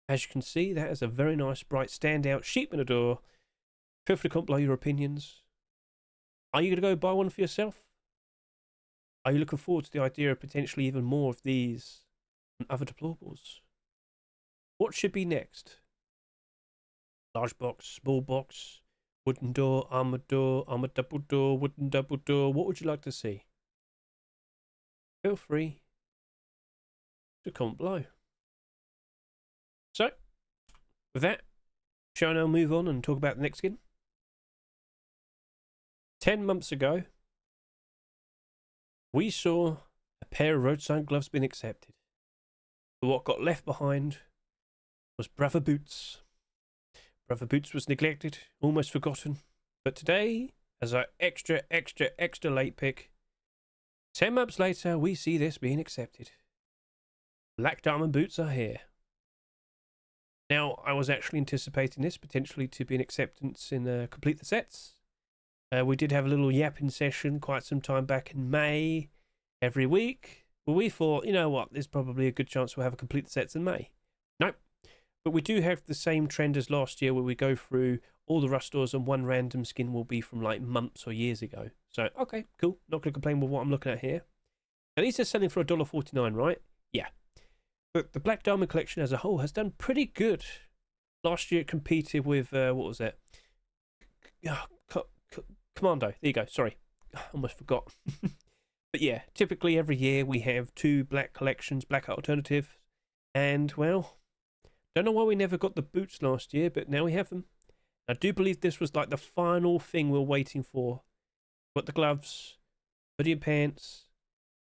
as you can see, that is a very nice, bright, standout sheep in the door. Feel free to comment below your opinions. Are you going to go buy one for yourself? Are you looking forward to the idea of potentially even more of these and other deplorables? What should be next? Large box, small box, wooden door, armored double door, wooden double door. What would you like to see? Feel free to comment below. So, with that, shall I now move on and talk about the next skin? 10 months ago, we saw a pair of roadside gloves being accepted. But what got left behind was Brother Boots. Brother Boots was neglected, almost forgotten. But today, as our extra late pick, 10 months later, we see this being accepted. Black Diamond Boots are here. Now, I was actually anticipating this potentially to be an acceptance in Complete the Sets. We did have a little yapping session quite some time back in May, every week. But we thought, you know what, there's probably a good chance we'll have a Complete the Sets in May. Nope. But we do have the same trend as last year where we go through all the Rust stores and one random skin will be from like months or years ago. So, okay, cool. Not going to complain with what I'm looking at here. At least they're selling for $1.49, right? Yeah. But the Black Diamond collection as a whole has done pretty good. Last year it competed with, what was it? Commando. There you go. Sorry, almost forgot. But yeah, typically every year we have 2 black collections, black alternative, and well, don't know why we never got the boots last year, but now we have them. I do believe this was like the final thing we're waiting for. Got the gloves, hoodie and pants,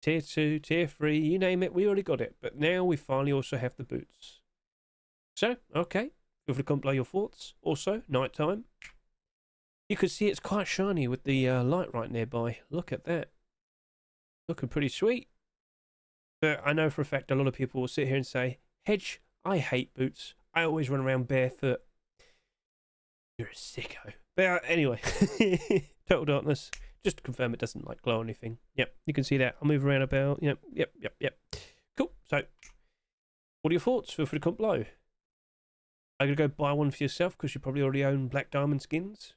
tier 2, tier 3, you name it, we already got it. But now we finally also have the boots. So, okay, feel free to comment below your thoughts. Also, night time. You can see it's quite shiny with the light right nearby. Look at that. Looking pretty sweet. But I know for a fact a lot of people will sit here and say, Hedge, I hate boots. I always run around barefoot. You're a sicko. But anyway, Total Darkness. Just to confirm it doesn't like glow or anything. Yep, you can see that. I'll move around about. Yep. Cool. So, what are your thoughts? Feel free to comment below. Are you going to go buy one for yourself because you probably already own black diamond skins?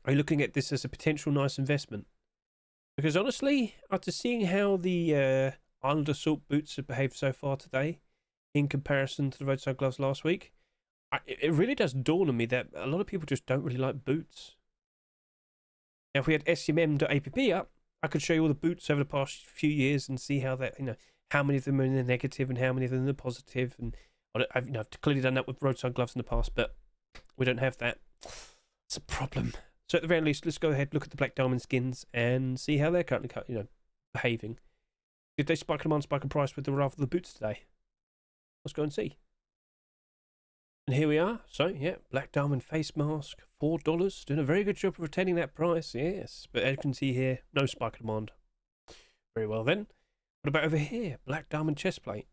Are you looking at this as a potential nice investment? Because honestly, after seeing how the Island Assault boots have behaved so far today, in comparison to the roadside gloves last week, it really does dawn on me that a lot of people just don't really like boots. Now, if we had SCMM.app up, I could show you all the boots over the past few years and see how that, how many of them are in the negative and how many of them are in the positive. And I've clearly done that with roadside gloves in the past, but we don't have that. It's a problem. So at the very least, let's go ahead, look at the black diamond skins and see how they're currently, behaving. Did they spike them on spike in price with the rather the boots today? Let's go and see. And here we are. So, yeah, black diamond face mask, $4. Doing a very good job of retaining that price, yes. But as you can see here, no spike demand. Very well then. What about over here? Black diamond chest plate.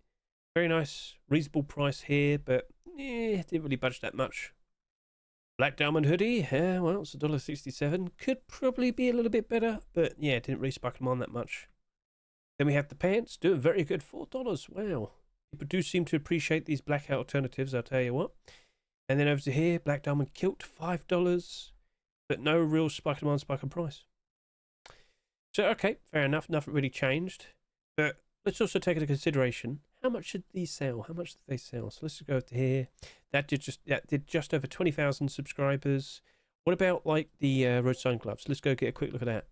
Very nice, reasonable price here, but didn't really budge that much. Black diamond hoodie, well, it's $1.67. Could probably be a little bit better, but yeah, didn't really spike them on that much. Then we have the pants, doing very good, $4. Wow. People do seem to appreciate these black alternatives, I'll tell you what. And then over to here, black diamond kilt, $5. But no real spike demand, spike in price. So, okay, fair enough. Nothing really changed. But let's also take into consideration, how much should these sell? How much did they sell? So let's just go over to here. That did just over 20,000 subscribers. What about like the roadside gloves? Let's go get a quick look at that.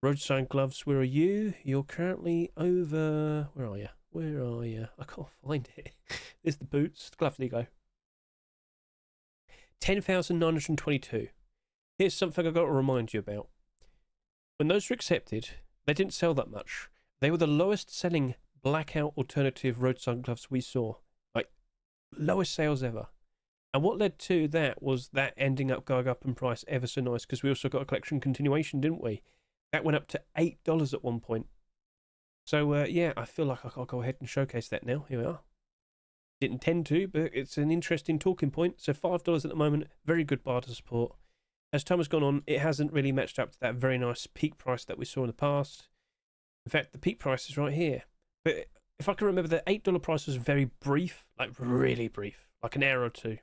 Roadside gloves, where are you? You're currently over... Where are you? Where are you? I can't find it. There's the boots. The gloves, there you go. 10,922. Here's something I've got to remind you about. When those were accepted, they didn't sell that much. They were the lowest selling blackout alternative roadside gloves we saw. Like, lowest sales ever. And what led to that was that ending up going up in price ever so nice, because we also got a collection continuation, didn't we? That went up to $8 at one point. So, yeah, I feel like I'll go ahead and showcase that now. Here we are. Didn't intend to, but it's an interesting talking point. So $5 at the moment, very good barter support. As time has gone on, it hasn't really matched up to that very nice peak price that we saw in the past. In fact, the peak price is right here. But if I can remember, the $8 price was very brief, like really brief, like an hour or two.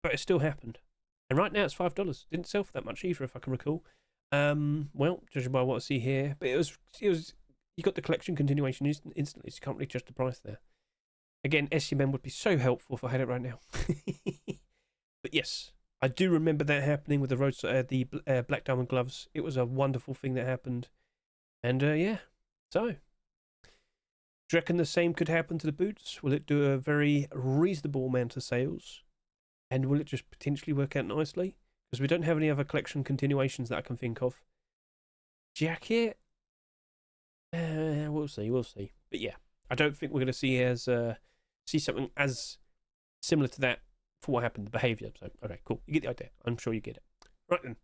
But it still happened. And right now it's $5. Didn't sell for that much either, if I can recall. Well, judging by what I see here, but it was you got the collection continuation instantly, so you can't really judge the price there. Again, SCMM would be so helpful if I had it right now. But yes, I do remember that happening with the black diamond gloves. It was a wonderful thing that happened. And yeah, so do you reckon the same could happen to the boots? Will it do a very reasonable amount of sales? And will it just potentially work out nicely? Because we don't have any other collection continuations that I can think of. Jacket? We'll see. But yeah, I don't think we're going to see something as similar to that for what happened, the behaviour. So, okay, cool. You get the idea. I'm sure you get it. Right then.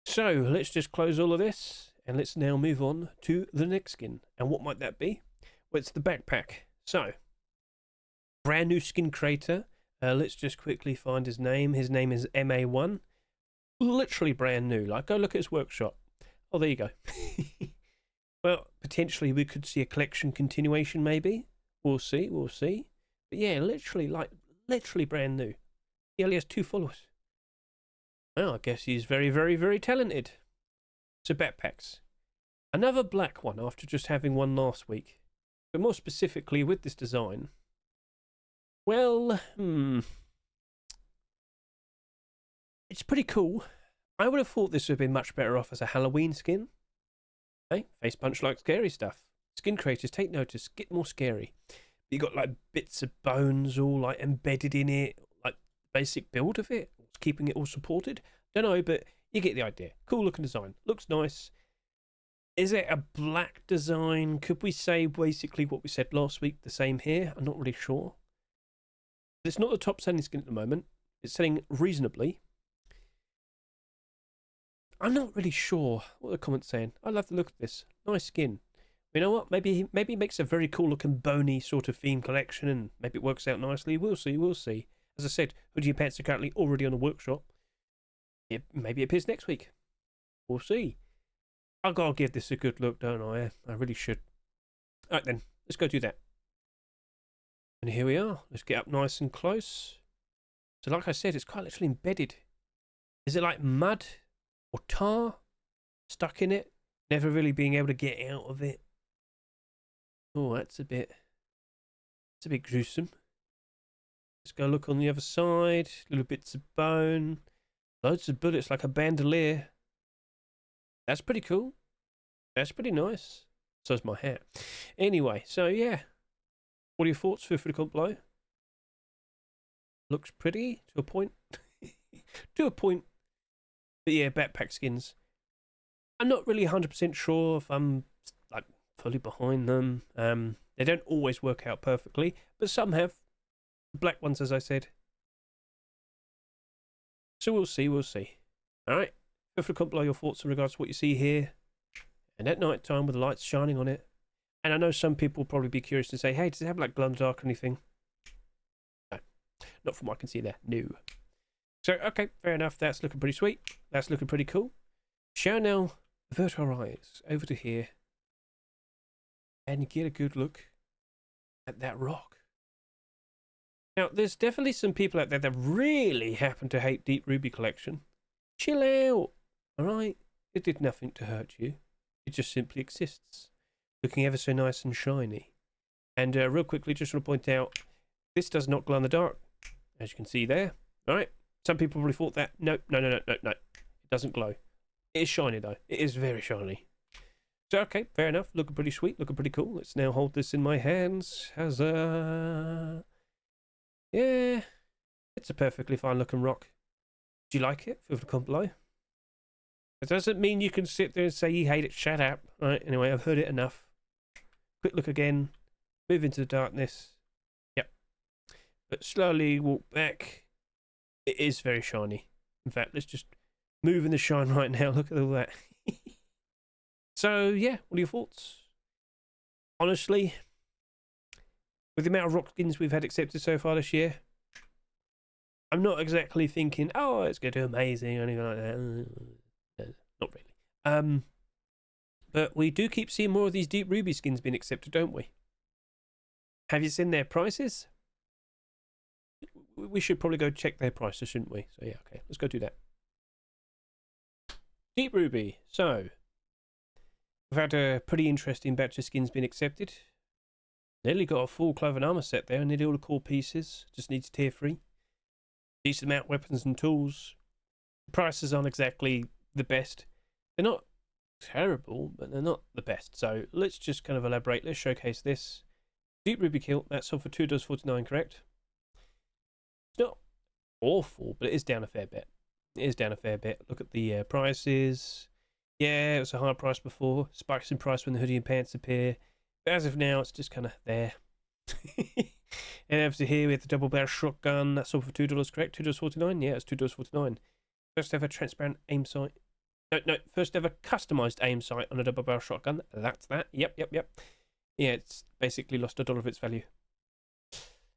So, let's just close all of this, and let's now move on to the next skin. And what might that be? Well, it's the backpack. So, brand new skin creator. Let's just quickly find his name. His name is MA1. Literally brand new. Like, go look at his workshop. Oh, there you go. Well, potentially we could see a collection continuation, maybe. We'll see. But yeah, literally brand new. He only has 2 followers. Well, I guess he's very, very, very talented. So backpacks. Another black one after just having one last week. But more specifically with this design. Well, it's pretty cool. I would have thought this would have been much better off as a Halloween skin. Hey, face punch like scary stuff. Skin creators, take notice, get more scary. You got like bits of bones all like embedded in it, like basic build of it, keeping it all supported. Don't know, but you get the idea. Cool looking design, looks nice. Is it a black design? Could we say basically what we said last week, the same here? I'm not really sure. It's not the top selling skin at the moment. It's selling reasonably. I'm not really sure what the comment's saying. I love the look of this. Nice skin. You know what? Maybe it makes a very cool looking bony sort of theme collection, and maybe it works out nicely. We'll see. We'll see. As I said, hoodie and pants are currently already on the workshop. Maybe it appears next week. We'll see. I've got to give this a good look, don't I? I really should. All right then, let's go do that. And here we are. Let's get up nice and close. So like I said, it's quite literally embedded. Is it like mud or tar stuck in it? Never really being able to get out of it. Oh, that's a bit gruesome. Let's go look on the other side. Little bits of bone. Loads of bullets like a bandolier. That's pretty cool. That's pretty nice. So's my hat. Anyway, so yeah. What are your thoughts? Feel free to comment below. Looks pretty to a point. To a point. But yeah, backpack skins. I'm not really 100% sure if I'm like fully behind them. They don't always work out perfectly, but some have. Black ones, as I said. So we'll see, we'll see. Alright, feel free to comment below your thoughts in regards to what you see here. And at night time with the lights shining on it. And I know some people will probably be curious to say, hey, does it have like glow in the dark or anything? No, not from what I can see there, no. So, okay, fair enough, that's looking pretty sweet. That's looking pretty cool. Shall now avert our eyes over to here and get a good look at that rock. Now, there's definitely some people out there that really happen to hate Deep Ruby Collection. Chill out, alright? It did nothing to hurt you. It just simply exists. Looking ever so nice and shiny. And real quickly, just want to point out, this does not glow in the dark, as you can see there. Alright? Some people probably thought that. No. It doesn't glow. It is shiny, though. It is very shiny. So, okay, fair enough. Looking pretty sweet, looking pretty cool. Let's now hold this in my hands. Huzzah! Yeah, it's a perfectly fine looking rock. Do you like it? Feel free to comment below. It doesn't mean you can sit there and say you hate it. Shut up. Right, anyway, I've heard it enough. Quick look again. Move into the darkness. Yep. But slowly walk back. It is very shiny. In fact, let's just move in the shine right now. Look at all that. So, yeah, what are your thoughts? Honestly, with the amount of rock skins we've had accepted so far this year, I'm not exactly thinking, oh, it's going to do amazing or anything like that. Not really. But we do keep seeing more of these Deep Ruby skins being accepted, don't we? Have you seen their prices? We should probably go check their prices, shouldn't we? So yeah, okay, let's go do that. Deep Ruby. So, we've had a pretty interesting batch of skins being accepted. Nearly got a full clothing armor set there. Nearly all the core pieces. Just needs tier 3. Decent amount of weapons and tools. The prices aren't exactly the best. They're not terrible, but they're not the best. So let's just kind of elaborate. Let's showcase this. Deep Ruby kilt. That's sold for $2.49, correct? It's not awful, but it is down a fair bit. It is down a fair bit. Look at the prices. Yeah, it was a higher price before. Spikes in price when the hoodie and pants appear. But as of now, it's just kind of there. And over to here, we have the double barrel shotgun. That's sold for $2, correct? $2.49? Yeah, it's $2.49. First ever transparent aim sight. No, first ever customized aim sight on a double barrel shotgun. That's that. Yep. Yeah, it's basically lost $1 of its value.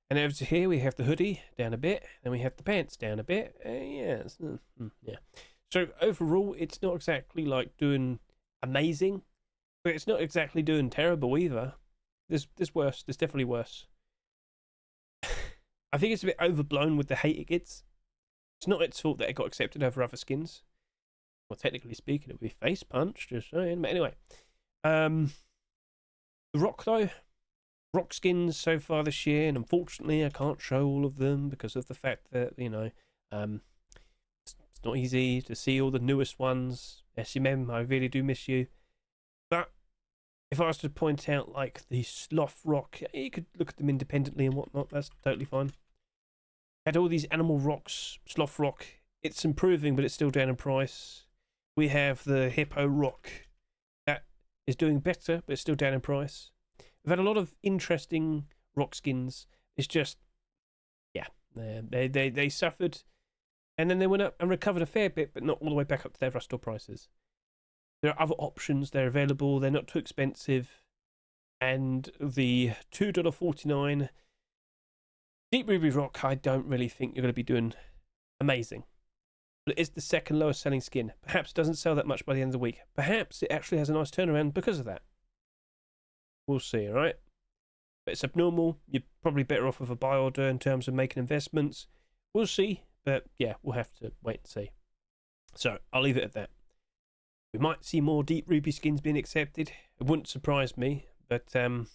And over to here, we have the hoodie down a bit. Then we have the pants down a bit. Yeah. So overall, it's not exactly like doing amazing. But it's not exactly doing terrible either. There's worse. There's definitely worse. I think it's a bit overblown with the hate it gets. It's not its fault that it got accepted over other skins. Well, technically speaking, it would be face punch, just saying. But anyway. The rock, though. Rock skins so far this year, and unfortunately I can't show all of them because of the fact that, you know, it's not easy to see all the newest ones. SMM, I really do miss you. But if I was to point out like the Sloth Rock, you could look at them independently and whatnot. That's totally fine. Had all these Animal Rocks, Sloth Rock. It's improving, but it's still down in price. We have the Hippo Rock. That is doing better, but it's still down in price. We've had a lot of interesting rock skins. It's just, yeah, they suffered, and then they went up and recovered a fair bit, but not all the way back up to their rust-store prices. There are other options. They're available. They're not too expensive. And the $2.49 Deep Ruby Rock, I don't really think you're going to be doing amazing. But it is the second lowest selling skin. Perhaps it doesn't sell that much by the end of the week. Perhaps it actually has a nice turnaround because of that. We'll see, alright? But it's abnormal. You're probably better off with a buy order in terms of making investments. We'll see. But yeah, we'll have to wait and see. So I'll leave it at that. We might see more Deep Ruby skins being accepted. It wouldn't surprise me, but I'm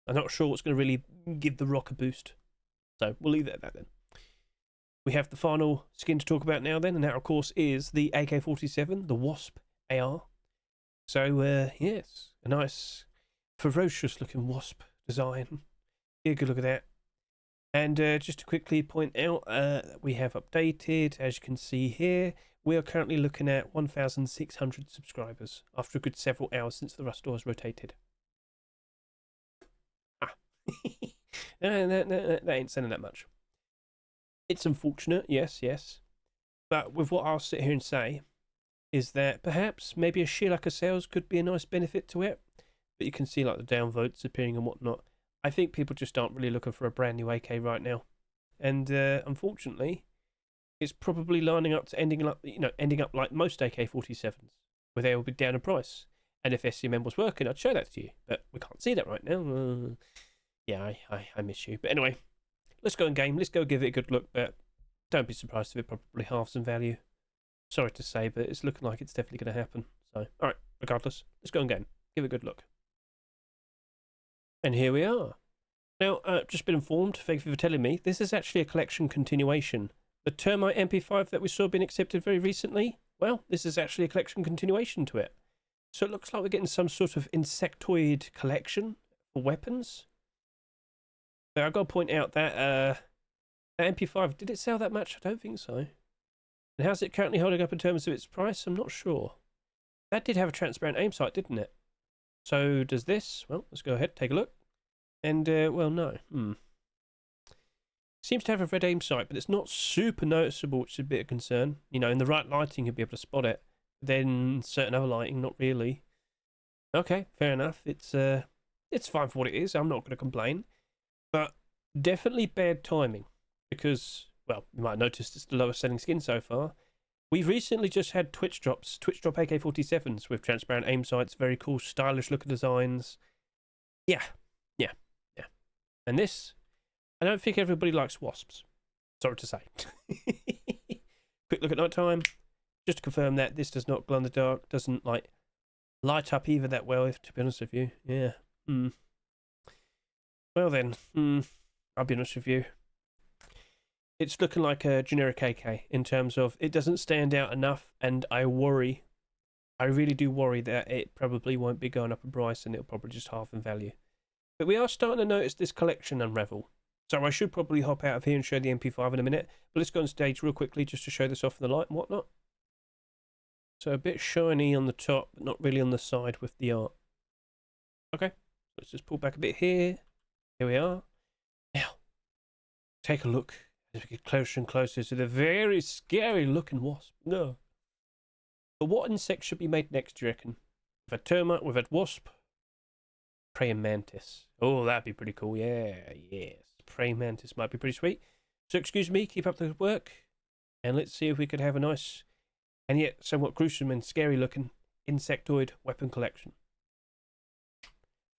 not sure what's going to really give the rock a boost. So we'll leave it at that then. We have the final skin to talk about now then, and that of course is the AK47, the Wasp AR. So yes, a nice ferocious looking Wasp design. Get a good look at that. And just to quickly point out, we have updated, as you can see here. We are currently looking at 1,600 subscribers after a good several hours since the rust store has rotated. That ain't saying that much. It's unfortunate, yes. But with what I'll sit here and say is that perhaps maybe a Sheer sales could be a nice benefit to it. But you can see like the downvotes appearing and whatnot. I think people just aren't really looking for a brand new AK right now. And unfortunately, it's probably lining up to ending up like most AK-47s, where they will be down in price. And if SCMM was working, I'd show that to you. But we can't see that right now. Yeah, I miss you. But anyway, let's go in game. Let's go give it a good look. But don't be surprised if it probably halves in value. Sorry to say, but it's looking like it's definitely going to happen. So, all right, regardless, let's go in game. Give it a good look. And here we are. Now, just been informed, thank you for telling me, this is actually a collection continuation. The Termite MP5 that we saw being accepted very recently, well, this is actually a collection continuation to it. So it looks like we're getting some sort of insectoid collection for weapons. But I've got to point out that that MP5, did it sell that much? I don't think so. And how's it currently holding up in terms of its price? I'm not sure. That did have a transparent aim sight, didn't it? So does this? Well, let's go ahead, take a look. And, well, no. Seems to have a red aim sight, but it's not super noticeable, which is a bit of concern. You know, in the right lighting, you'll be able to spot it. Then certain other lighting, not really. Okay, fair enough. It's fine for what it is. I'm not going to complain. But definitely bad timing. Because, well, you might have noticed it's the lowest selling skin so far. We've recently just had Twitch drop AK-47s with transparent aim sights, very cool, stylish looking designs. Yeah. And this, I don't think everybody likes wasps. Sorry to say. Quick look at night time. Just to confirm that this does not glow in the dark, doesn't like light up either that well, to be honest with you. Yeah. Well then, I'll be honest with you. It's looking like a generic AK in terms of it doesn't stand out enough, and I really do worry that it probably won't be going up in price and it'll probably just half in value. But we are starting to notice this collection unravel. So I should probably hop out of here and show the MP5 in a minute. But let's go on stage real quickly just to show this off in the light and whatnot. So a bit shiny on the top, but not really on the side with the art. Okay, let's just pull back a bit here. Here we are. Now, take a look as we get closer and closer to the very scary looking wasp. No. But what insect should be made next, do you reckon? We've had termite, we've had wasp. Praying mantis. Oh, that'd be pretty cool. Yeah, yes. Praying mantis might be pretty sweet. So excuse me, keep up the good work. And let's see if we could have a nice and yet somewhat gruesome and scary looking insectoid weapon collection.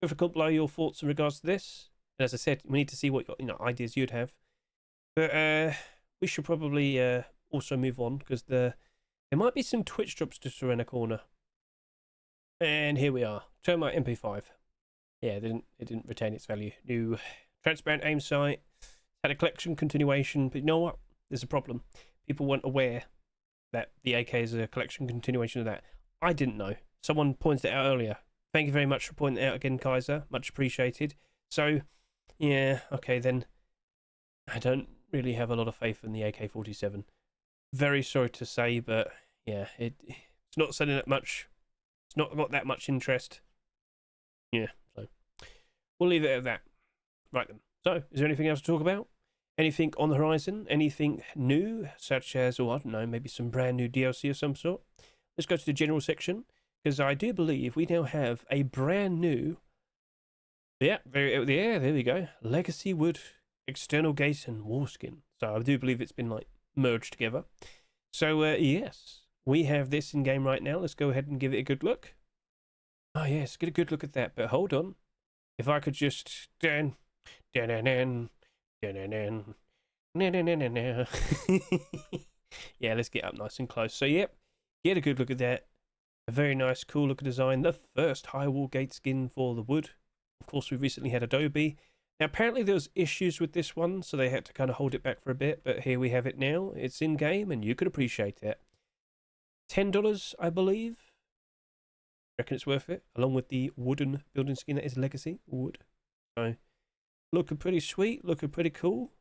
If I comment below your thoughts in regards to this. And as I said, we need to see what ideas you'd have. But we should probably also move on because there might be some Twitch drops just around the corner. And here we are. Termite MP5. Yeah, it didn't retain its value. New transparent aim sight. Had a collection continuation, but you know what? There's a problem. People weren't aware that the AK is a collection continuation of that. I didn't know. Someone pointed it out earlier. Thank you very much for pointing it out again, Kaiser. Much appreciated. So, yeah, okay, then I don't really have a lot of faith in the AK47. Very sorry to say, but yeah, it's not selling that much. It's not got that much interest. Yeah, so we'll leave it at that. Right then. So, is there anything else to talk about? Anything on the horizon? Anything new, such as, oh, I don't know, maybe some brand new DLC of some sort? Let's go to the general section, because I do believe we now have a brand new, there we go, Legacy Wood external gate and wall skin. So I do believe it's been like merged together. So yes, we have this in game right now. Let's go ahead and give it a good look. Oh yes, get a good look at that. But hold on, if I could just yeah, let's get up nice and close. So yep, get a good look at that. A very nice, cool looking design. The first high wall gate skin for the wood. Of course, we recently had Adobe. Now, apparently there was issues with this one, so they had to kind of hold it back for a bit. But here we have it now. It's in game, and you can appreciate it. $10, I believe. Reckon it's worth it, along with the wooden building skin that is Legacy Wood. So, looking pretty sweet, looking pretty cool.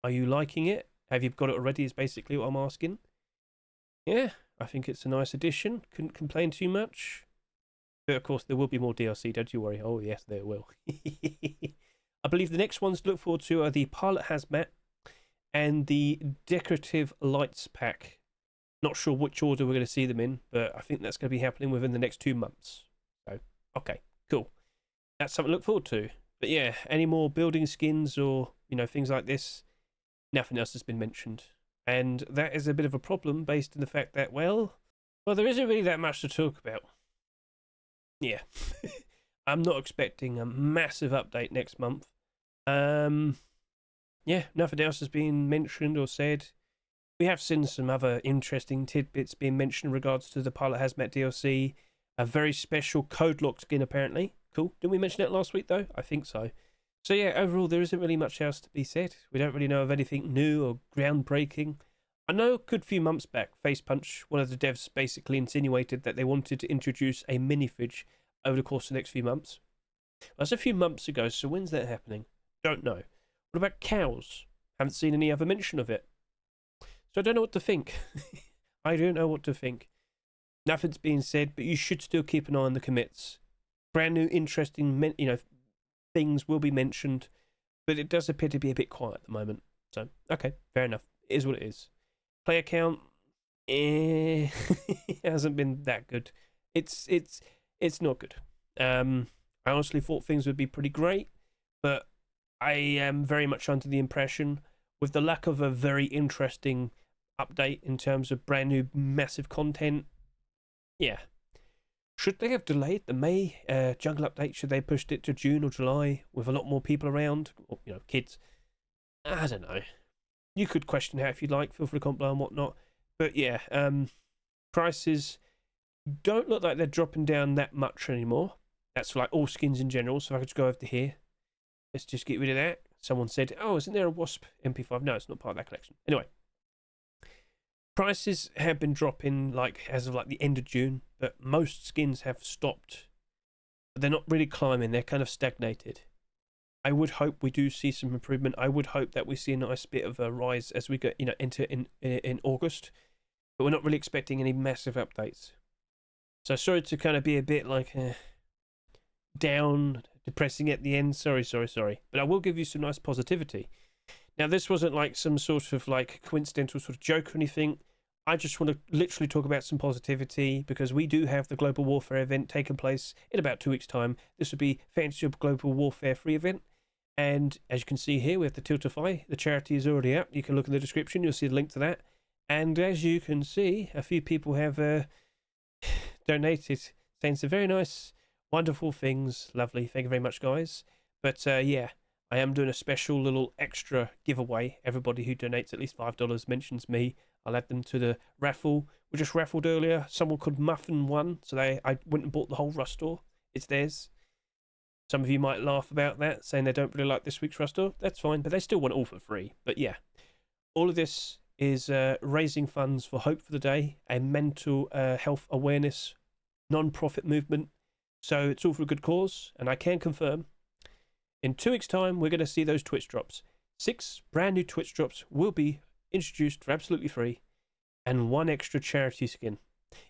Are you liking it? Have you got it already? Is basically what I'm asking. Yeah, I think it's a nice addition. Couldn't complain too much. But of course, there will be more DLC, don't you worry. Oh, yes, there will. I believe the next ones to look forward to are the Pilot Hazmat and the Decorative Lights Pack. Not sure which order we're going to see them in, but I think that's going to be happening within the next 2 months. So, okay, cool. That's something to look forward to. But yeah, any more building skins or, you know, things like this, nothing else has been mentioned. And that is a bit of a problem based on the fact that, well, there isn't really that much to talk about. Yeah. I'm not expecting a massive update next month. Yeah, nothing else has been mentioned or said. We have seen some other interesting tidbits being mentioned in regards to the Pilot Hazmat DLC. A very special code lock skin, apparently. Cool. Didn't we mention that last week, though? I think so. So yeah, overall, there isn't really much else to be said. We don't really know of anything new or groundbreaking. I know a good few months back, Facepunch, one of the devs, basically insinuated that they wanted to introduce a mini-fridge over the course of the next few months. Well, that's a few months ago, so when's that happening? Don't know. What about cows? Haven't seen any other mention of it. So I don't know what to think. I don't know what to think. Nothing's being said, but you should still keep an eye on the commits. Brand new, interesting, things will be mentioned, but it does appear to be a bit quiet at the moment. So, okay, fair enough. It is what it is. Player count, it hasn't been that good. It's not good. I honestly thought things would be pretty great, but I am very much under the impression, with the lack of a very interesting update in terms of brand new massive content, yeah. Should they have delayed the May jungle update? Should they have pushed it to June or July with a lot more people around? Or, kids. I don't know. You could question that if you'd like. Feel free to comment below and whatnot. But yeah, prices don't look like they're dropping down that much anymore. That's for like all skins in general. So if I could just go over to here. Let's just get rid of that. Someone said, oh, isn't there a Wasp MP5? No, it's not part of that collection. Anyway. Prices have been dropping as of the end of June, but most skins have stopped. But they're not really climbing, they're kind of stagnated. I would hope we do see some improvement. I would hope that we see a nice bit of a rise as we go, enter in August. But we're not really expecting any massive updates. So sorry to kind of be a bit down, depressing at the end. Sorry. But I will give you some nice positivity. Now, this wasn't some sort of coincidental sort of joke or anything. I just want to literally talk about some positivity because we do have the Global Warfare event taking place in about 2 weeks' time. This would be FANCYORB Global Warfare free event. And as you can see here, we have the Tiltify. The charity is already up. You can look in the description. You'll see the link to that. And as you can see, a few people have donated, saying some very nice, wonderful things. Lovely. Thank you very much, guys. But yeah. I am doing a special little extra giveaway. Everybody who donates at least $5 mentions me. I'll add them to the raffle. We just raffled earlier. Someone called Muffin won, so I went and bought the whole Rustor. It's theirs. Some of you might laugh about that, saying they don't really like this week's Rustor. That's fine, but they still want it all for free. But yeah, all of this is raising funds for Hope for the Day, a mental health awareness non-profit movement. So it's all for a good cause, and I can confirm in 2 weeks' time we're going to see those Twitch drops. 6 brand new Twitch drops will be introduced for absolutely free, and 1 extra charity skin.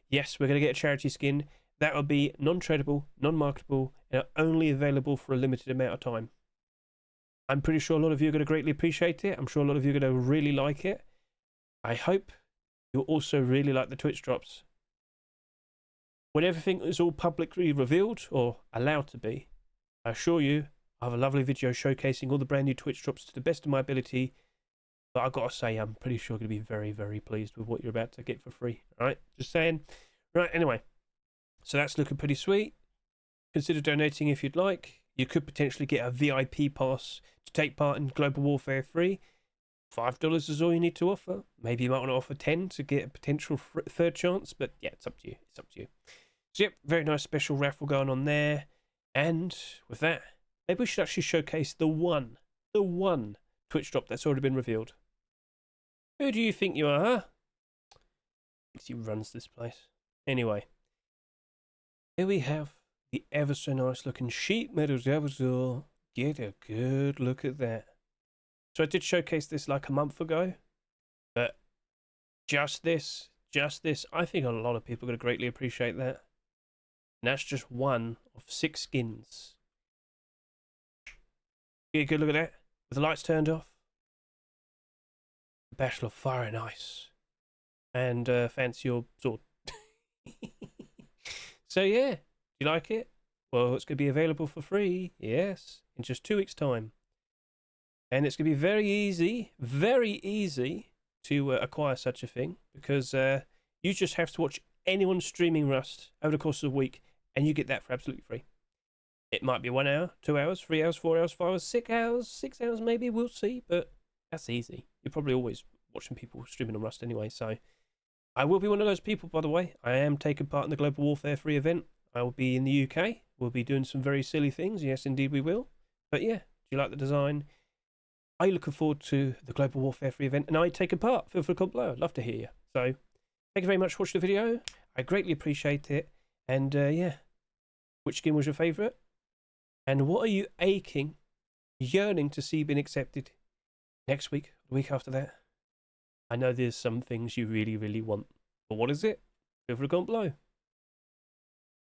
Yes, we're going to get a charity skin. That will be non-tradable, non-marketable, and only available for a limited amount of time. I'm pretty sure a lot of you are going to greatly appreciate it. I'm sure a lot of you are going to really like it. I hope you'll also really like the Twitch drops. When everything is all publicly revealed, or allowed to be, I assure you, I have a lovely video showcasing all the brand new Twitch drops to the best of my ability. But I've got to say, I'm pretty sure you're going to be very, very pleased with what you're about to get for free. Alright, just saying. Right, anyway. So that's looking pretty sweet. Consider donating if you'd like. You could potentially get a VIP pass to take part in Global Warfare 3. $5 is all you need to offer. Maybe you might want to offer 10 to get a potential third chance. But yeah, it's up to you. It's up to you. So yep, very nice special raffle going on there. And with that, maybe we should actually showcase the one Twitch drop that's already been revealed. Who do you think you are, huh? He runs this place. Anyway, here we have the ever so nice looking sheet metal Salvaged. Get a good look at that. So I did showcase this like a month ago, but just this, I think a lot of people are going to greatly appreciate that. And that's just 1 of 6 skins. Get a good look at that, with the lights turned off. Battle of Fire and Ice. And FANCYORB sword. So yeah, do you like it? Well, it's going to be available for free, yes, in just 2 weeks' time. And it's going to be very easy to acquire such a thing, because you just have to watch anyone streaming Rust over the course of a week, and you get that for absolutely free. It might be 1 hour, 2 hours, 3 hours, 4 hours, 5 hours, 6 hours maybe, we'll see, but that's easy. You're probably always watching people streaming on Rust anyway, so I will be one of those people, by the way. I am taking part in the Global Warfare 3 event. I will be in the UK. We'll be doing some very silly things. Yes, indeed we will. But yeah, do you like the design? Are you looking forward to the Global Warfare 3 event? And are you taking part? Feel free to comment below. I'd love to hear you. So, thank you very much for watching the video. I greatly appreciate it. And yeah, which skin was your favourite? And what are you yearning to see being accepted next week, the week after that? I know there's some things you really, really want. But what is it? Feel free to comment below.